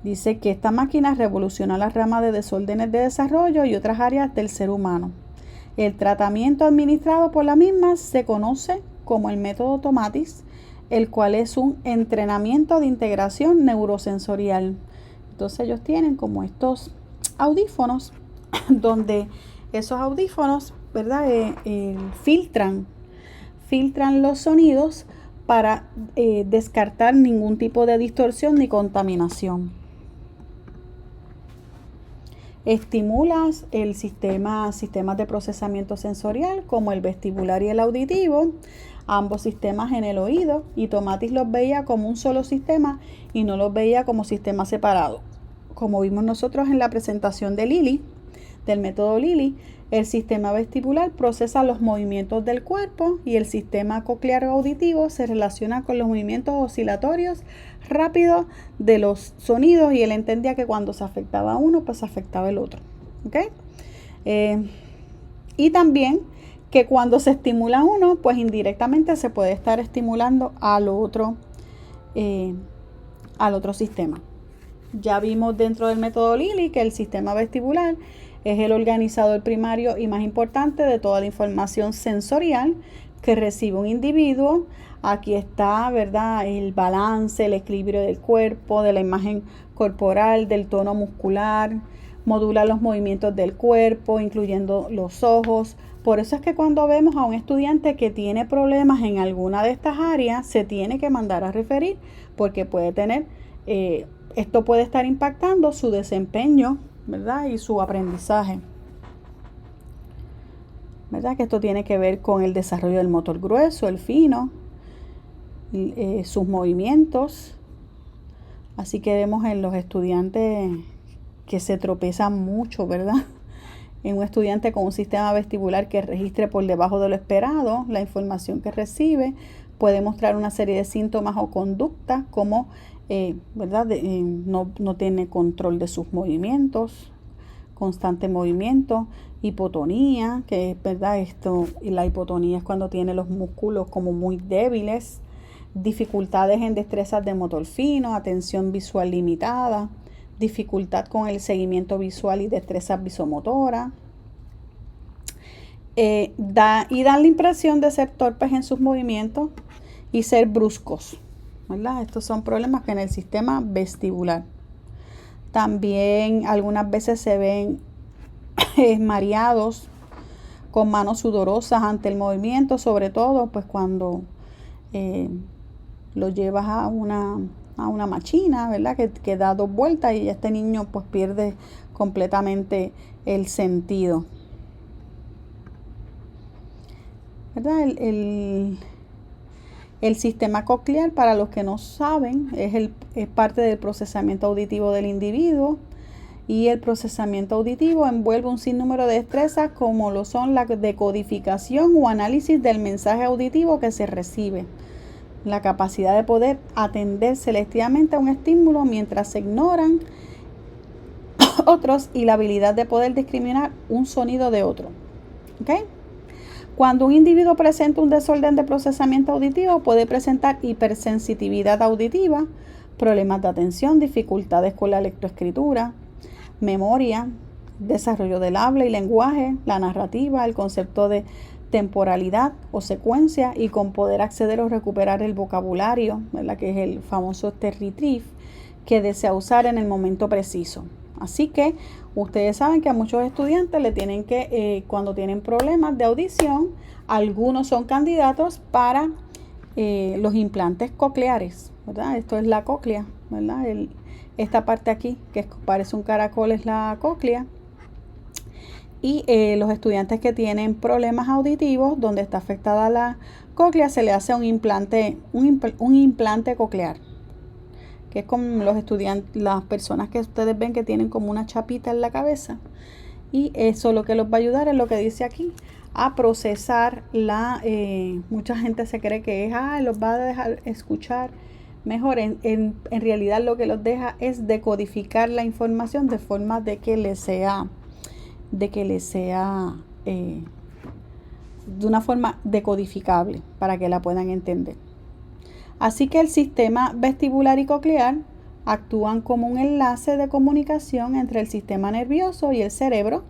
Dice que esta máquina revoluciona la rama de desórdenes de desarrollo y otras áreas del ser humano. El tratamiento administrado por la misma se conoce como el método Tomatis, el cual es un entrenamiento de integración neurosensorial. Entonces ellos tienen como estos audífonos donde esos audífonos, ¿verdad?, filtran los sonidos para descartar ningún tipo de distorsión ni contaminación. Estimulas el sistemas de procesamiento sensorial como el vestibular y el auditivo, ambos sistemas en el oído, y Tomatis los veía como un solo sistema y no los veía como sistemas separados. Como vimos nosotros en la presentación de Lilly, del método Lilly, el sistema vestibular procesa los movimientos del cuerpo y el sistema coclear auditivo se relaciona con los movimientos oscilatorios rápidos de los sonidos, y él entendía que cuando se afectaba a uno, pues se afectaba el otro. ¿Okay? Y también que cuando se estimula a uno, pues indirectamente se puede estar estimulando al otro sistema. Ya vimos dentro del método Lilly que el sistema vestibular es el organizador primario y más importante de toda la información sensorial que recibe un individuo. Aquí está, ¿verdad?, el balance, el equilibrio del cuerpo, de la imagen corporal, del tono muscular, modula los movimientos del cuerpo, incluyendo los ojos. Por eso es que cuando vemos a un estudiante que tiene problemas en alguna de estas áreas, se tiene que mandar a referir, porque puede tener, esto puede estar impactando su desempeño, ¿verdad?, y su aprendizaje. ¿Verdad? Que esto tiene que ver con el desarrollo del motor grueso, el fino, sus movimientos. Así que vemos en los estudiantes que se tropiezan mucho, ¿verdad? En un estudiante con un sistema vestibular que registre por debajo de lo esperado la información que recibe, puede mostrar una serie de síntomas o conductas como ¿verdad? No tiene control de sus movimientos, constante movimiento, hipotonía, que es verdad y la hipotonía es cuando tiene los músculos como muy débiles, dificultades en destrezas de motor fino, atención visual limitada, dificultad con el seguimiento visual y destrezas visomotoras. Dan la impresión de ser torpes en sus movimientos y ser bruscos, ¿verdad? Estos son problemas que en el sistema vestibular. También algunas veces se ven mareados, con manos sudorosas ante el movimiento, sobre todo pues cuando lo llevas a una máquina, ¿verdad? Que da 2 vueltas y este niño pues pierde completamente el sentido, ¿verdad? El sistema coclear, para los que no saben, es parte del procesamiento auditivo del individuo, y el procesamiento auditivo envuelve un sinnúmero de destrezas como lo son la decodificación o análisis del mensaje auditivo que se recibe, la capacidad de poder atender selectivamente a un estímulo mientras se ignoran otros y la habilidad de poder discriminar un sonido de otro. ¿Okay? Cuando un individuo presenta un desorden de procesamiento auditivo, puede presentar hipersensitividad auditiva, problemas de atención, dificultades con la lectoescritura, memoria, desarrollo del habla y lenguaje, la narrativa, el concepto de temporalidad o secuencia y con poder acceder o recuperar el vocabulario, ¿verdad? Que es el famoso retrieve que desea usar en el momento preciso. Así que ustedes saben que a muchos estudiantes le tienen que, cuando tienen problemas de audición, algunos son candidatos para los implantes cocleares, ¿verdad? Esto es la cóclea, ¿verdad? Esta parte aquí, que parece un caracol, es la cóclea. Y los estudiantes que tienen problemas auditivos, donde está afectada la cóclea, se le hace un implante coclear, que es como los estudiantes, las personas que ustedes ven que tienen como una chapita en la cabeza. Y eso lo que los va a ayudar es lo que dice aquí, a procesar mucha gente se cree que los va a dejar escuchar mejor. En realidad lo que los deja es decodificar la información de forma de que les sea de una forma decodificable para que la puedan entender. Así que el sistema vestibular y coclear actúan como un enlace de comunicación entre el sistema nervioso y el cerebro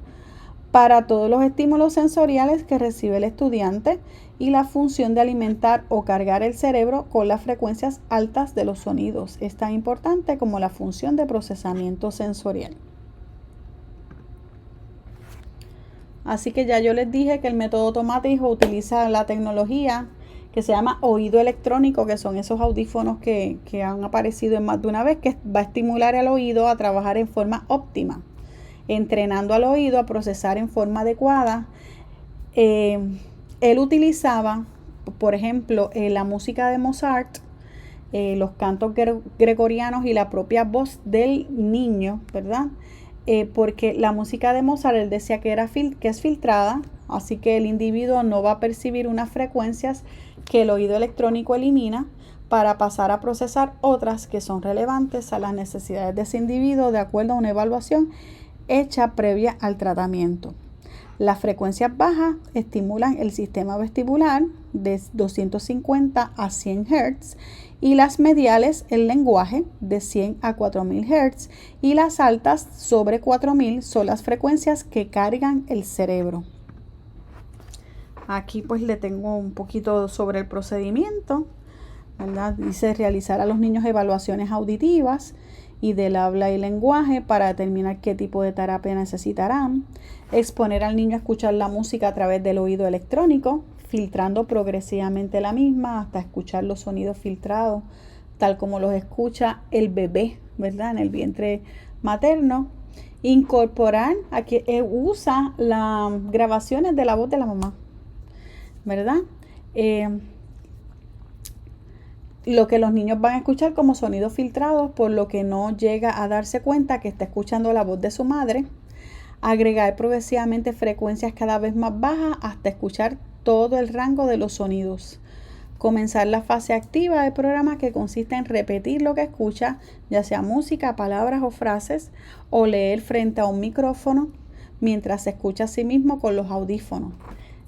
para todos los estímulos sensoriales que recibe el estudiante y la función de alimentar o cargar el cerebro con las frecuencias altas de los sonidos. Es tan importante como la función de procesamiento sensorial. Así que ya yo les dije que el método automático utiliza la tecnología que se llama oído electrónico, que son esos audífonos que han aparecido en más de una vez, que va a estimular al oído a trabajar en forma óptima, entrenando al oído a procesar en forma adecuada. Él utilizaba, por ejemplo, la música de Mozart, los cantos gregorianos y la propia voz del niño, ¿verdad? Porque la música de Mozart, él decía que es filtrada, así que el individuo no va a percibir unas frecuencias que el oído electrónico elimina para pasar a procesar otras que son relevantes a las necesidades de ese individuo de acuerdo a una evaluación hecha previa al tratamiento. Las frecuencias bajas estimulan el sistema vestibular de 250 a 100 Hz y las mediales el lenguaje de 100 a 4000 Hz y las altas sobre 4000 son las frecuencias que cargan el cerebro. Aquí pues le tengo un poquito sobre el procedimiento, ¿verdad? Dice realizar a los niños evaluaciones auditivas y del habla y lenguaje para determinar qué tipo de terapia necesitarán, exponer al niño a escuchar la música a través del oído electrónico, filtrando progresivamente la misma hasta escuchar los sonidos filtrados, tal como los escucha el bebé, ¿verdad? En el vientre materno. Incorporar, aquí usa las grabaciones de la voz de la mamá, ¿verdad? Lo que los niños van a escuchar como sonidos filtrados, por lo que no llega a darse cuenta que está escuchando la voz de su madre. Agregar progresivamente frecuencias cada vez más bajas hasta escuchar todo el rango de los sonidos. Comenzar la fase activa del programa, que consiste en repetir lo que escucha, ya sea música, palabras o frases, o leer frente a un micrófono mientras se escucha a sí mismo con los audífonos.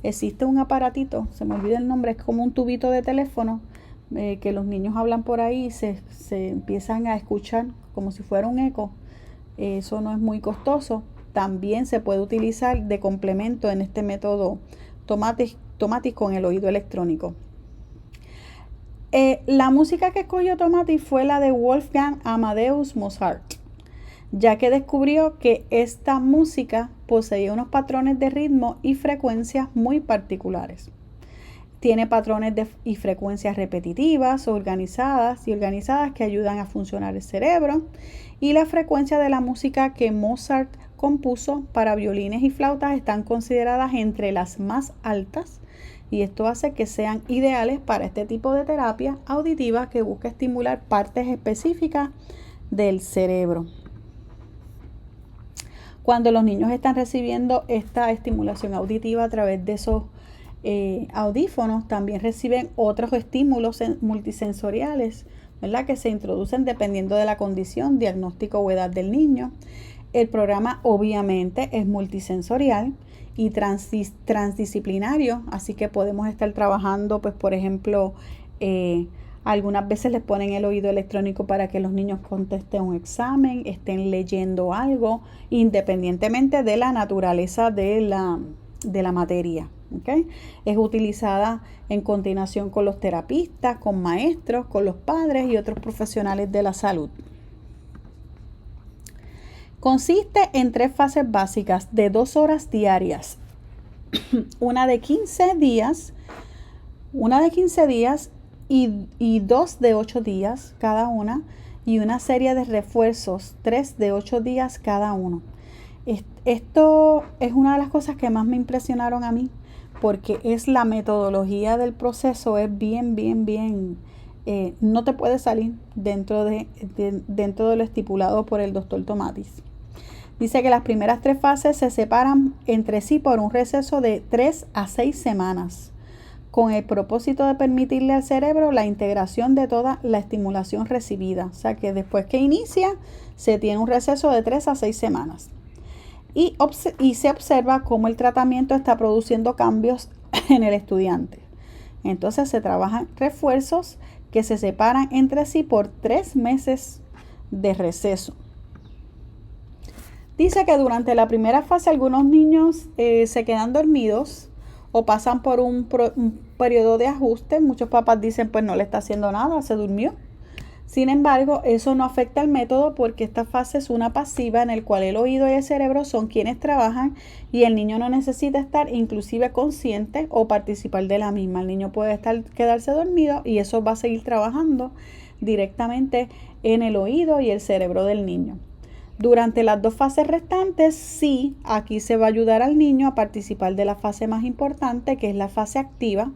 Existe un aparatito, se me olvida el nombre, es como un tubito de teléfono que los niños hablan por ahí y se empiezan a escuchar como si fuera un eco. Eso no es muy costoso. También se puede utilizar de complemento en este método Tomatis con el oído electrónico. La música que escogió Tomatis fue la de Wolfgang Amadeus Mozart, ya que descubrió que esta música poseía unos patrones de ritmo y frecuencias muy particulares. Tiene patrones y frecuencias repetitivas, organizadas que ayudan a funcionar el cerebro, y la frecuencia de la música que Mozart compuso para violines y flautas están consideradas entre las más altas, y esto hace que sean ideales para este tipo de terapia auditiva que busca estimular partes específicas del cerebro. Cuando los niños están recibiendo esta estimulación auditiva a través de esos audífonos, también reciben otros estímulos multisensoriales, ¿verdad?, que se introducen dependiendo de la condición, diagnóstico o edad del niño. El programa obviamente es multisensorial y transdisciplinario, así que podemos estar trabajando, pues por ejemplo, algunas veces les ponen el oído electrónico para que los niños contesten un examen, estén leyendo algo, independientemente de la naturaleza de la materia. ¿Okay? Es utilizada en coordinación con los terapistas, con maestros, con los padres y otros profesionales de la salud. Consiste en 3 fases básicas de 2 horas diarias, una de 15 días y 2 de 8 días cada una, y una serie de refuerzos, 3 de 8 días cada uno. Esto es una de las cosas que más me impresionaron a mí, porque es la metodología del proceso, es bien, no te puede salir dentro de lo estipulado por el doctor Tomatis. Dice que las primeras 3 fases se separan entre sí por un receso de 3 a 6 semanas, con el propósito de permitirle al cerebro la integración de toda la estimulación recibida. O sea que después que inicia, se tiene un receso de 3 a 6 semanas. Y se observa cómo el tratamiento está produciendo cambios en el estudiante. Entonces se trabajan refuerzos que se separan entre sí por 3 meses de receso. Dice que durante la primera fase algunos niños se quedan dormidos o pasan por un periodo de ajuste. Muchos papás dicen, pues no le está haciendo nada, se durmió. Sin embargo, eso no afecta al método, porque esta fase es una pasiva en el cual el oído y el cerebro son quienes trabajan y el niño no necesita estar inclusive consciente o participar de la misma. El niño puede quedarse dormido y eso va a seguir trabajando directamente en el oído y el cerebro del niño. Durante las 2 fases restantes, sí, aquí se va a ayudar al niño a participar de la fase más importante, que es la fase activa.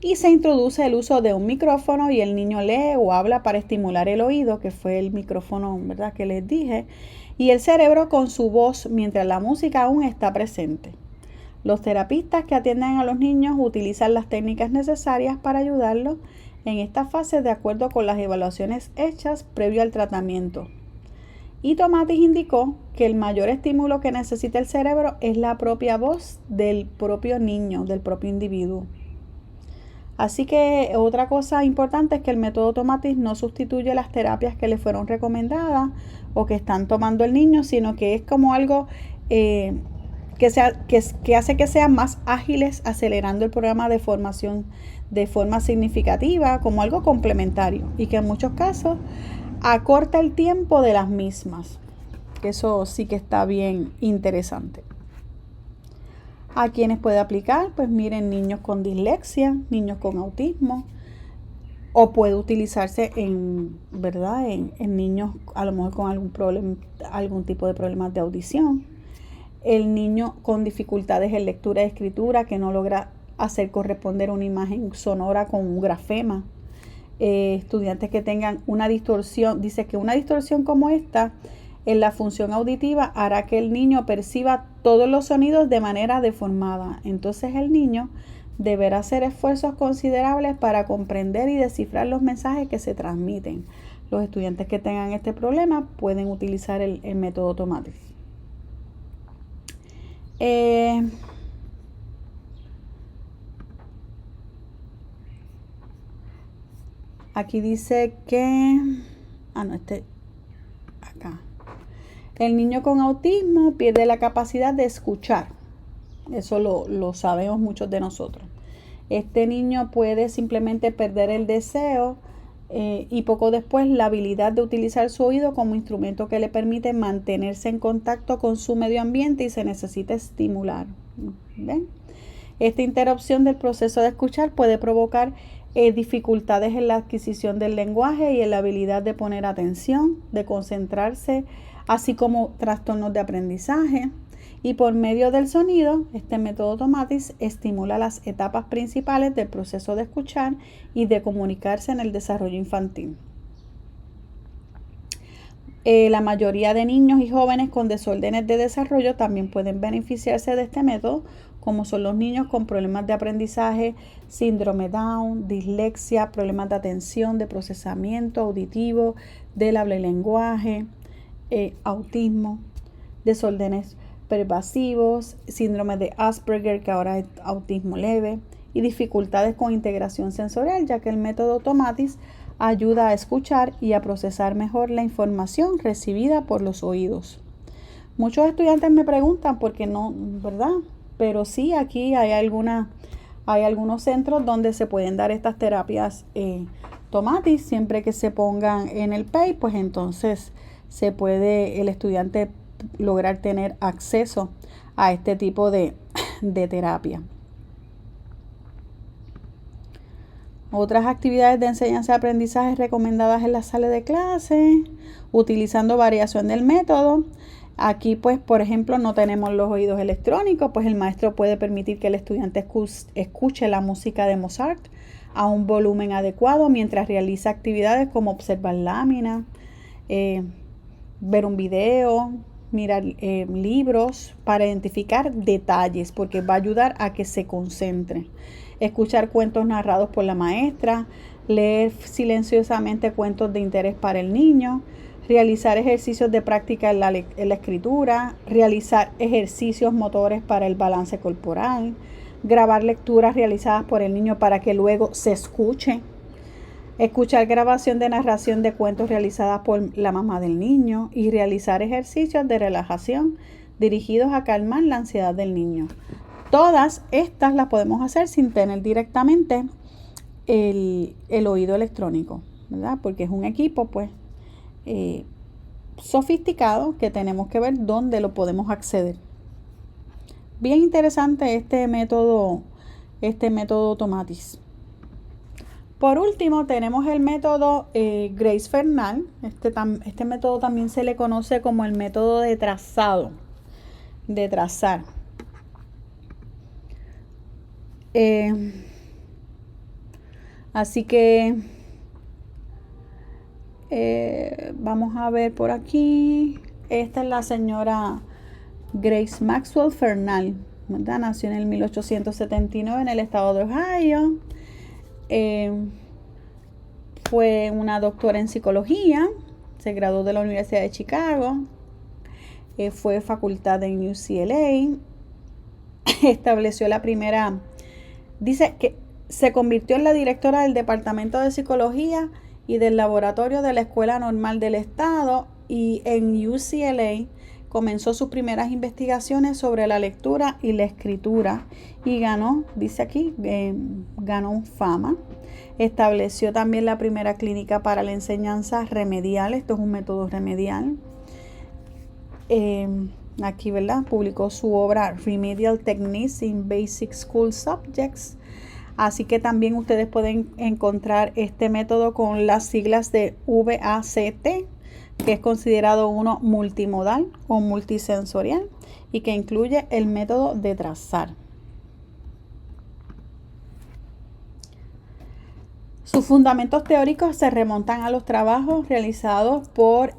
Y se introduce el uso de un micrófono y el niño lee o habla para estimular el oído, que fue el micrófono, ¿verdad?, que les dije, y el cerebro con su voz mientras la música aún está presente. Los terapistas que atienden a los niños utilizan las técnicas necesarias para ayudarlos en esta fase de acuerdo con las evaluaciones hechas previo al tratamiento. Y Tomatis indicó que el mayor estímulo que necesita el cerebro es la propia voz del propio niño, del propio individuo. Así que otra cosa importante es que el método Tomatis no sustituye las terapias que le fueron recomendadas o que están tomando el niño, sino que es como algo que hace que sean más ágiles, acelerando el programa de formación de forma significativa, como algo complementario, y que en muchos casos acorta el tiempo de las mismas. Eso sí que está bien interesante. ¿A quienes puede aplicar? Pues miren, niños con dislexia, niños con autismo, o puede utilizarse en niños a lo mejor con algún tipo de problemas de audición. El niño con dificultades en lectura y escritura, que no logra hacer corresponder una imagen sonora con un grafema. Estudiantes que tengan una distorsión, dice que una distorsión como esta en la función auditiva hará que el niño perciba todos los sonidos de manera deformada. Entonces el niño deberá hacer esfuerzos considerables para comprender y descifrar los mensajes que se transmiten. Los estudiantes que tengan este problema pueden utilizar el método Tomatis. Aquí dice que... acá. El niño con autismo pierde la capacidad de escuchar. Eso lo sabemos muchos de nosotros. Este niño puede simplemente perder el deseo y poco después la habilidad de utilizar su oído como instrumento que le permite mantenerse en contacto con su medio ambiente y se necesita estimular. ¿Ven? Esta interrupción del proceso de escuchar puede provocar dificultades en la adquisición del lenguaje y en la habilidad de poner atención, de concentrarse, así como trastornos de aprendizaje. Y por medio del sonido, este método Tomatis estimula las etapas principales del proceso de escuchar y de comunicarse en el desarrollo infantil. La mayoría de niños y jóvenes con desórdenes de desarrollo también pueden beneficiarse de este método, como son los niños con problemas de aprendizaje, síndrome Down, dislexia, problemas de atención, de procesamiento auditivo, del habla y lenguaje, autismo, desórdenes pervasivos, síndrome de Asperger, que ahora es autismo leve, y dificultades con integración sensorial, ya que el método Tomatis ayuda a escuchar y a procesar mejor la información recibida por los oídos. Muchos estudiantes me preguntan por qué no, ¿verdad? Pero sí, aquí hay algunos centros donde se pueden dar estas terapias Tomatis, siempre que se pongan en el PEI, pues entonces se puede el estudiante lograr tener acceso a este tipo de terapia. Otras actividades de enseñanza y aprendizaje recomendadas en la sala de clase, utilizando variación del método. Aquí, pues, por ejemplo, no tenemos los oídos electrónicos, pues el maestro puede permitir que el estudiante escuche la música de Mozart a un volumen adecuado mientras realiza actividades como observar láminas, ver un video, mirar libros para identificar detalles, porque va a ayudar a que se concentre. Escuchar cuentos narrados por la maestra, leer silenciosamente cuentos de interés para el niño, realizar ejercicios de práctica en la escritura, realizar ejercicios motores para el balance corporal, grabar lecturas realizadas por el niño para que luego se escuche. Escuchar grabación de narración de cuentos realizadas por la mamá del niño y realizar ejercicios de relajación dirigidos a calmar la ansiedad del niño. Todas estas las podemos hacer sin tener directamente el oído electrónico, ¿verdad? Porque es un equipo, pues, sofisticado que tenemos que ver dónde lo podemos acceder. Bien interesante este método Tomatis. Por último, tenemos el método Grace-Fernald. Este método también se le conoce como el método de trazar. Así que vamos a ver por aquí. Esta es la señora Grace Maxwell Fernald, ¿verdad? Nació en el 1879 en el estado de Ohio. Fue una doctora en psicología, se graduó de la Universidad de Chicago, fue facultad en UCLA, estableció la primera, dice que se convirtió en la directora del Departamento de Psicología y del Laboratorio de la Escuela Normal del Estado, y en UCLA comenzó sus primeras investigaciones sobre la lectura y la escritura y ganó, dice aquí, ganó fama. Estableció también la primera clínica para la enseñanza remedial. Esto es un método remedial. Aquí, ¿verdad? Publicó su obra Remedial Techniques in Basic School Subjects. Así que también ustedes pueden encontrar este método con las siglas de VACT, que es considerado uno multimodal o multisensorial y que incluye el método de trazar. Sus fundamentos teóricos se remontan a los trabajos realizados por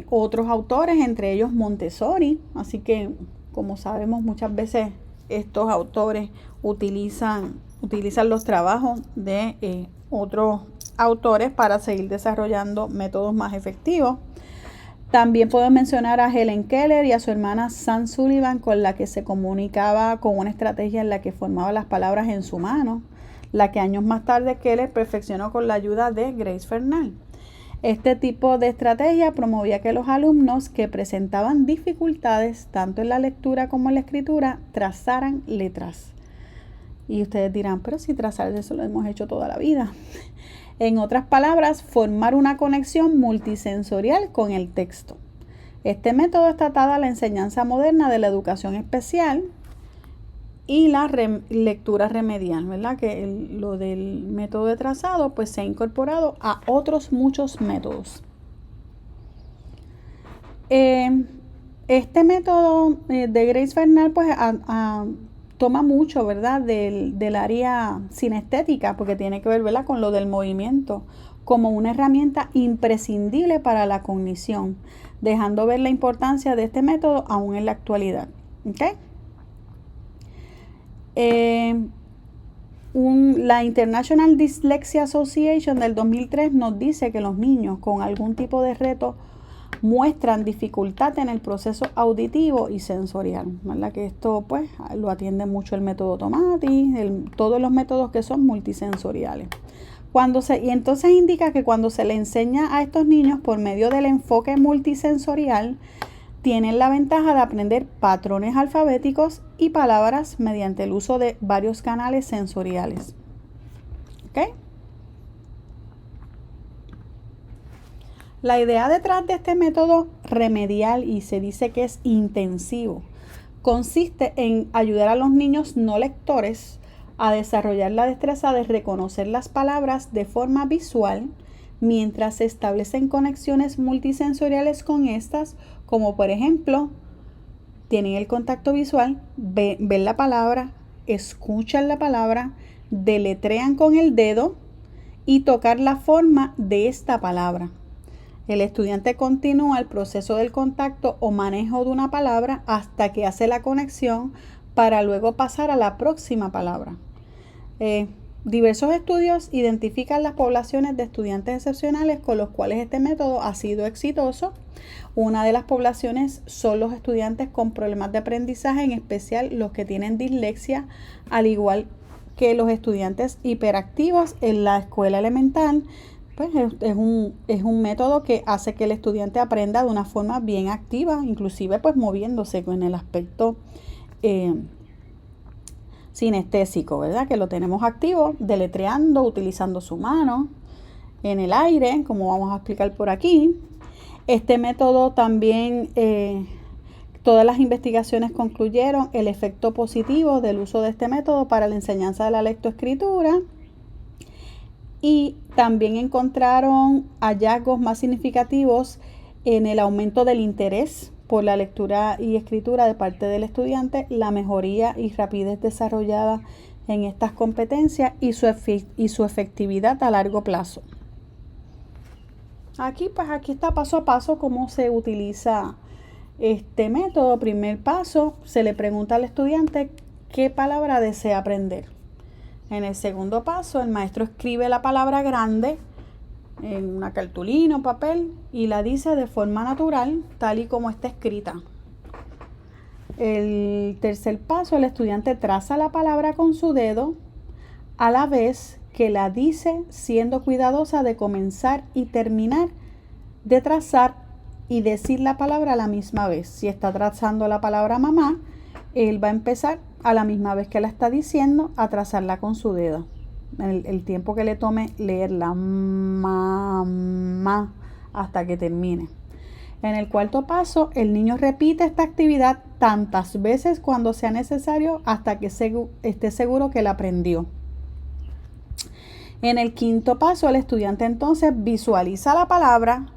otros autores, entre ellos Montessori. Así que, como sabemos, muchas veces estos autores utilizan utilizan los trabajos de otros autores para seguir desarrollando métodos más efectivos. También puedo mencionar a Helen Keller y a su hermana Sam Sullivan, con la que se comunicaba con una estrategia en la que formaba las palabras en su mano, la que años más tarde Keller perfeccionó con la ayuda de Grace Fernall. Este tipo de estrategia promovía que los alumnos que presentaban dificultades tanto en la lectura como en la escritura trazaran letras. Y ustedes dirán, pero si trazar eso lo hemos hecho toda la vida. En otras palabras, formar una conexión multisensorial con el texto. Este método está atado a la enseñanza moderna de la educación especial y la lectura remedial, ¿verdad? Que lo del método de trazado pues se ha incorporado a otros muchos métodos. Este método de Grace Fernall pues toma mucho, ¿verdad? Del área sinestética, porque tiene que ver, ¿verdad?, con lo del movimiento, como una herramienta imprescindible para la cognición, dejando ver la importancia de este método aún en la actualidad. ¿Okay? La International Dyslexia Association del 2003 nos dice que los niños con algún tipo de reto muestran dificultad en el proceso auditivo y sensorial, ¿verdad? Que esto pues lo atiende mucho el método Tomati, todos los métodos que son multisensoriales. Y entonces indica que cuando se le enseña a estos niños por medio del enfoque multisensorial, tienen la ventaja de aprender patrones alfabéticos y palabras mediante el uso de varios canales sensoriales. ¿Ok? La idea detrás de este método remedial, y se dice que es intensivo, consiste en ayudar a los niños no lectores a desarrollar la destreza de reconocer las palabras de forma visual mientras se establecen conexiones multisensoriales con estas, como por ejemplo, tienen el contacto visual, ven la palabra, escuchan la palabra, deletrean con el dedo y tocar la forma de esta palabra. El estudiante continúa el proceso del contacto o manejo de una palabra hasta que hace la conexión para luego pasar a la próxima palabra. Diversos estudios identifican las poblaciones de estudiantes excepcionales con los cuales este método ha sido exitoso. Una de las poblaciones son los estudiantes con problemas de aprendizaje, en especial los que tienen dislexia, al igual que los estudiantes hiperactivos en la escuela elemental. Pues es un método que hace que el estudiante aprenda de una forma bien activa, inclusive pues moviéndose en el aspecto sinestésico, ¿verdad? Que lo tenemos activo, deletreando, utilizando su mano en el aire, como vamos a explicar por aquí. Este método también, todas las investigaciones concluyeron el efecto positivo del uso de este método para la enseñanza de la lectoescritura. Y también encontraron hallazgos más significativos en el aumento del interés por la lectura y escritura de parte del estudiante, la mejoría y rapidez desarrollada en estas competencias y su efectividad a largo plazo. Aquí está paso a paso cómo se utiliza este método. Primer paso, se le pregunta al estudiante qué palabra desea aprender. En el segundo paso, el maestro escribe la palabra grande en una cartulina o papel y la dice de forma natural, tal y como está escrita. El tercer paso, el estudiante traza la palabra con su dedo a la vez que la dice, siendo cuidadosa de comenzar y terminar de trazar y decir la palabra a la misma vez. Si está trazando la palabra mamá, él va a empezar a la misma vez que la está diciendo a trazarla con su dedo. El tiempo que le tome leerla, mamá, hasta que termine. En el cuarto paso, el niño repite esta actividad tantas veces cuando sea necesario hasta que esté seguro que la aprendió. En el quinto paso, el estudiante entonces visualiza la palabra,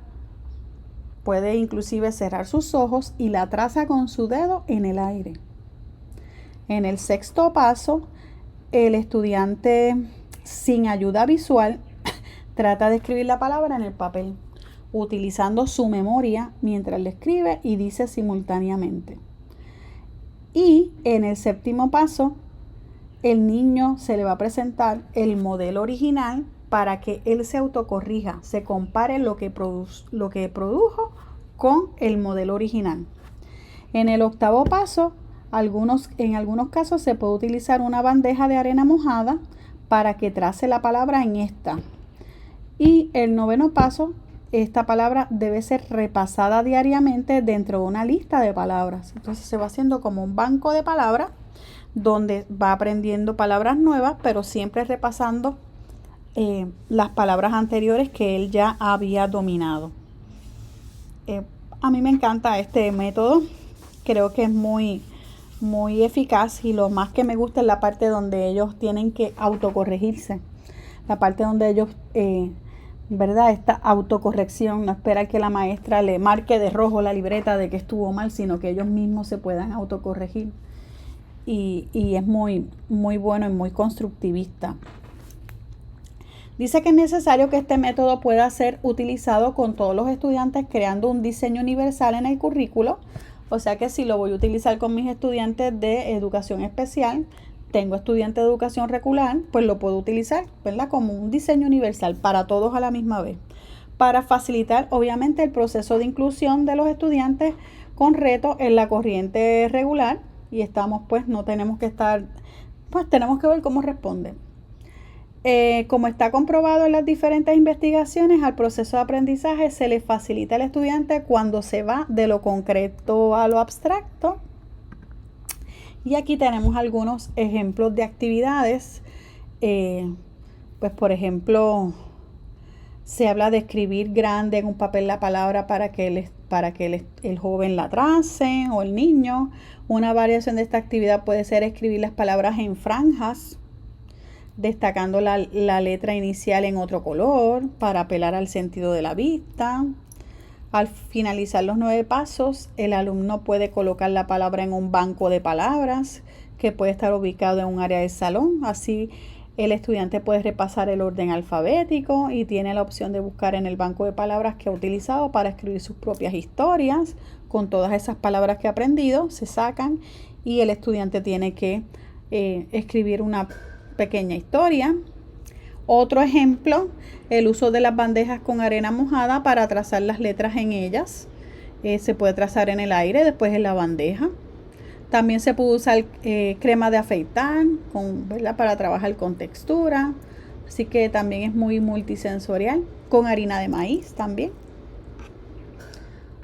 puede inclusive cerrar sus ojos y la traza con su dedo en el aire. En el sexto paso, el estudiante sin ayuda visual trata de escribir la palabra en el papel, utilizando su memoria mientras le escribe y dice simultáneamente. Y en el séptimo paso, el niño se le va a presentar el modelo original para que él se autocorrija, se compare lo que produjo con el modelo original. En el octavo paso, en algunos casos se puede utilizar una bandeja de arena mojada para que trace la palabra en esta. Y el noveno paso, esta palabra debe ser repasada diariamente dentro de una lista de palabras. Entonces se va haciendo como un banco de palabras donde va aprendiendo palabras nuevas, pero siempre repasando las palabras anteriores que él ya había dominado. A mí me encanta este método. Creo que es muy eficaz, y lo más que me gusta es la parte donde ellos tienen que autocorregirse. La parte donde ellos, ¿verdad? Esta autocorrección, no esperar que la maestra le marque de rojo la libreta de que estuvo mal, sino que ellos mismos se puedan autocorregir. Y es muy bueno y muy constructivista. Dice que es necesario que este método pueda ser utilizado con todos los estudiantes, creando un diseño universal en el currículo. O sea que si lo voy a utilizar con mis estudiantes de educación especial, tengo estudiantes de educación regular, pues lo puedo utilizar, ¿verdad? Como un diseño universal para todos a la misma vez, para facilitar obviamente el proceso de inclusión de los estudiantes con retos en la corriente regular. Y estamos, pues, no tenemos que estar, pues tenemos que ver cómo responden. Como está comprobado en las diferentes investigaciones, al proceso de aprendizaje se le facilita al estudiante cuando se va de lo concreto a lo abstracto. Y aquí tenemos algunos ejemplos de actividades. Pues por ejemplo, se habla de escribir grande en un papel la palabra para que el joven la trace, o el niño. Una variación de esta actividad puede ser escribir las palabras en franjas, destacando la letra inicial en otro color para apelar al sentido de la vista. Al finalizar los 9 pasos, el alumno puede colocar la palabra en un banco de palabras que puede estar ubicado en un área del salón. Así el estudiante puede repasar el orden alfabético y tiene la opción de buscar en el banco de palabras que ha utilizado para escribir sus propias historias. Con todas esas palabras que ha aprendido, se sacan y el estudiante tiene que escribir una pequeña historia. Otro ejemplo, el uso de las bandejas con arena mojada para trazar las letras en ellas. Se puede trazar en el aire, después en la bandeja. También se puede usar crema de afeitar ¿verdad? Para trabajar con textura. Así que también es muy multisensorial. Con harina de maíz también.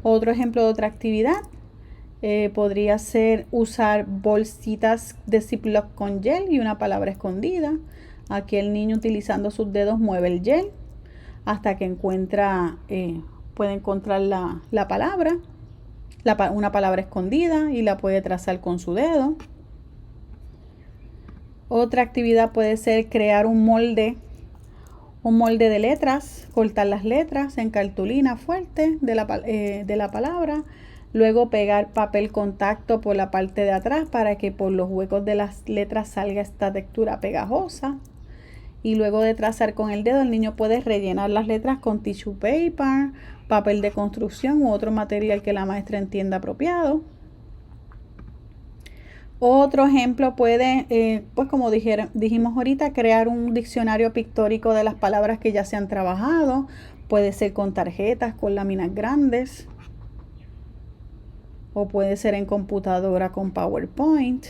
Otro ejemplo de otra actividad podría ser usar bolsitas de Ziploc con gel y una palabra escondida. Aquí el niño, utilizando sus dedos, mueve el gel hasta que puede encontrar la palabra, una palabra escondida, y la puede trazar con su dedo. Otra actividad puede ser crear un molde de letras, cortar las letras en cartulina fuerte de la palabra. Luego pegar papel contacto por la parte de atrás para que por los huecos de las letras salga esta textura pegajosa. Y luego de trazar con el dedo, el niño puede rellenar las letras con tissue paper, papel de construcción u otro material que la maestra entienda apropiado. Otro ejemplo puede, pues como dijimos ahorita, crear un diccionario pictórico de las palabras que ya se han trabajado. Puede ser con tarjetas, con láminas grandes, o puede ser en computadora con PowerPoint.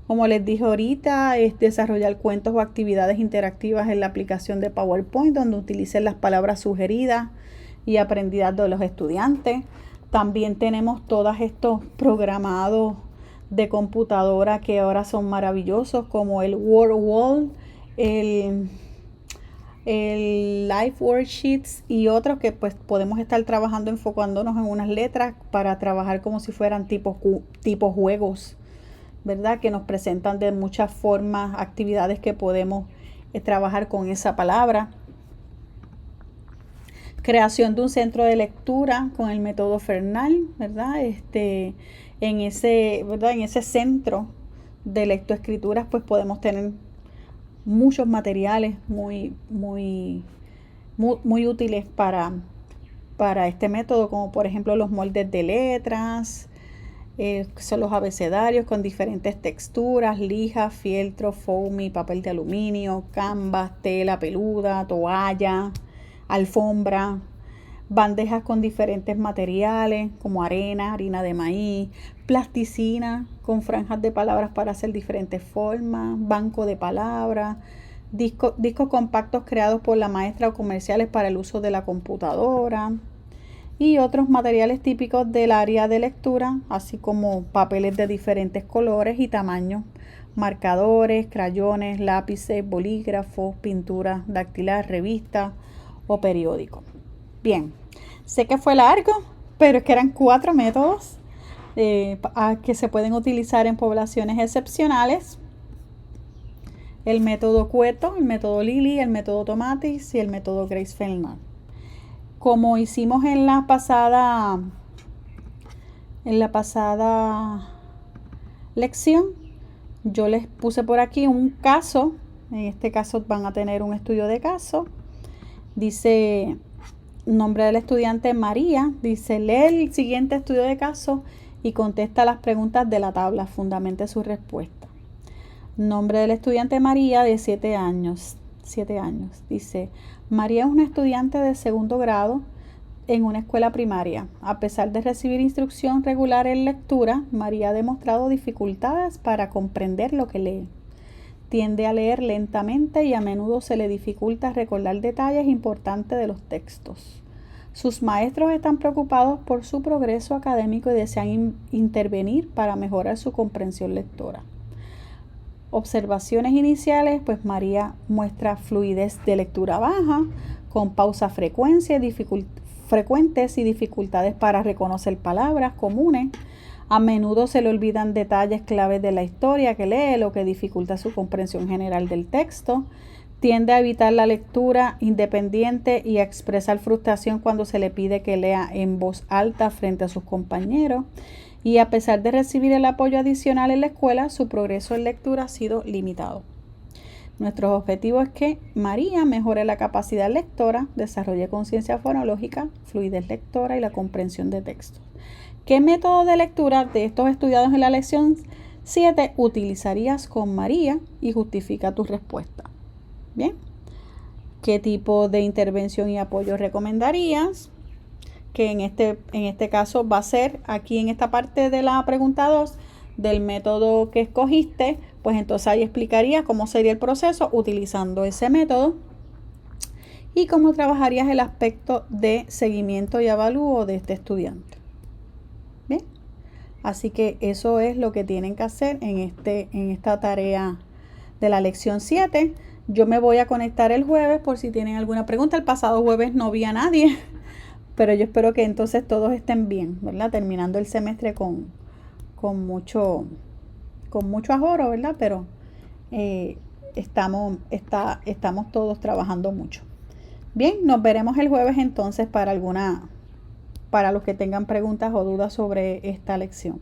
Como les dije ahorita, es desarrollar cuentos o actividades interactivas en la aplicación de PowerPoint, donde utilicen las palabras sugeridas y aprendidas de los estudiantes. También tenemos todos estos programados de computadora que ahora son maravillosos, como el WordWall, el Live Worksheets y otros que pues podemos estar trabajando, enfocándonos en unas letras para trabajar como si fueran tipo juegos, ¿verdad? Que nos presentan de muchas formas actividades que podemos trabajar con esa palabra. Creación de un centro de lectura con el método Fernald, ¿verdad? En ese centro de lectoescrituras pues podemos tener muchos materiales muy útiles para este método, como por ejemplo los moldes de letras, Son los abecedarios con diferentes texturas, lija, fieltro, foamy, papel de aluminio, canvas, tela peluda, toalla, alfombra, bandejas con diferentes materiales como arena, harina de maíz, plasticina con franjas de palabras para hacer diferentes formas, banco de palabras, discos compactos creados por la maestra o comerciales para el uso de la computadora y otros materiales típicos del área de lectura, así como papeles de diferentes colores y tamaños, marcadores, crayones, lápices, bolígrafos, pinturas dactilar, revistas o periódicos. Bien, sé que fue largo, pero es que eran 4 métodos que se pueden utilizar en poblaciones excepcionales. El método Cueto, el método Lilly, el método Tomatis y el método Grace Feldman. Como hicimos en la pasada lección, yo les puse por aquí un caso. En este caso van a tener un estudio de caso. Dice, nombre del estudiante María. Dice, lee el siguiente estudio de caso y contesta las preguntas de la tabla. Fundamente su respuesta. Nombre del estudiante María, de 7 años. 7 años. Dice, María es una estudiante de segundo grado en una escuela primaria. A pesar de recibir instrucción regular en lectura, María ha demostrado dificultades para comprender lo que lee. Tiende a leer lentamente y a menudo se le dificulta recordar detalles importantes de los textos. Sus maestros están preocupados por su progreso académico y desean intervenir para mejorar su comprensión lectora. Observaciones iniciales, pues María muestra fluidez de lectura baja, con pausas frecuentes y dificultades para reconocer palabras comunes. A menudo se le olvidan detalles claves de la historia que lee, lo que dificulta su comprensión general del texto. Tiende a evitar la lectura independiente y a expresar frustración cuando se le pide que lea en voz alta frente a sus compañeros. Y a pesar de recibir el apoyo adicional en la escuela, su progreso en lectura ha sido limitado. Nuestro objetivo es que María mejore la capacidad lectora, desarrolle conciencia fonológica, fluidez lectora y la comprensión de textos. ¿Qué método de lectura de estos estudiados en la lección 7 utilizarías con María? Y justifica tu respuesta. Bien. ¿Qué tipo de intervención y apoyo recomendarías? Que en este caso va a ser aquí en esta parte de la pregunta 2 del método que escogiste, pues entonces ahí explicaría cómo sería el proceso utilizando ese método y cómo trabajarías el aspecto de seguimiento y avalúo de este estudiante. Bien, así que eso es lo que tienen que hacer en esta tarea de la lección 7. Yo me voy a conectar el jueves por si tienen alguna pregunta. El pasado jueves no vi a nadie, pero yo espero que entonces todos estén bien, ¿verdad? Terminando el semestre con mucho ahorro, ¿verdad? Pero estamos todos trabajando mucho. Bien, nos veremos el jueves entonces para los que tengan preguntas o dudas sobre esta lección.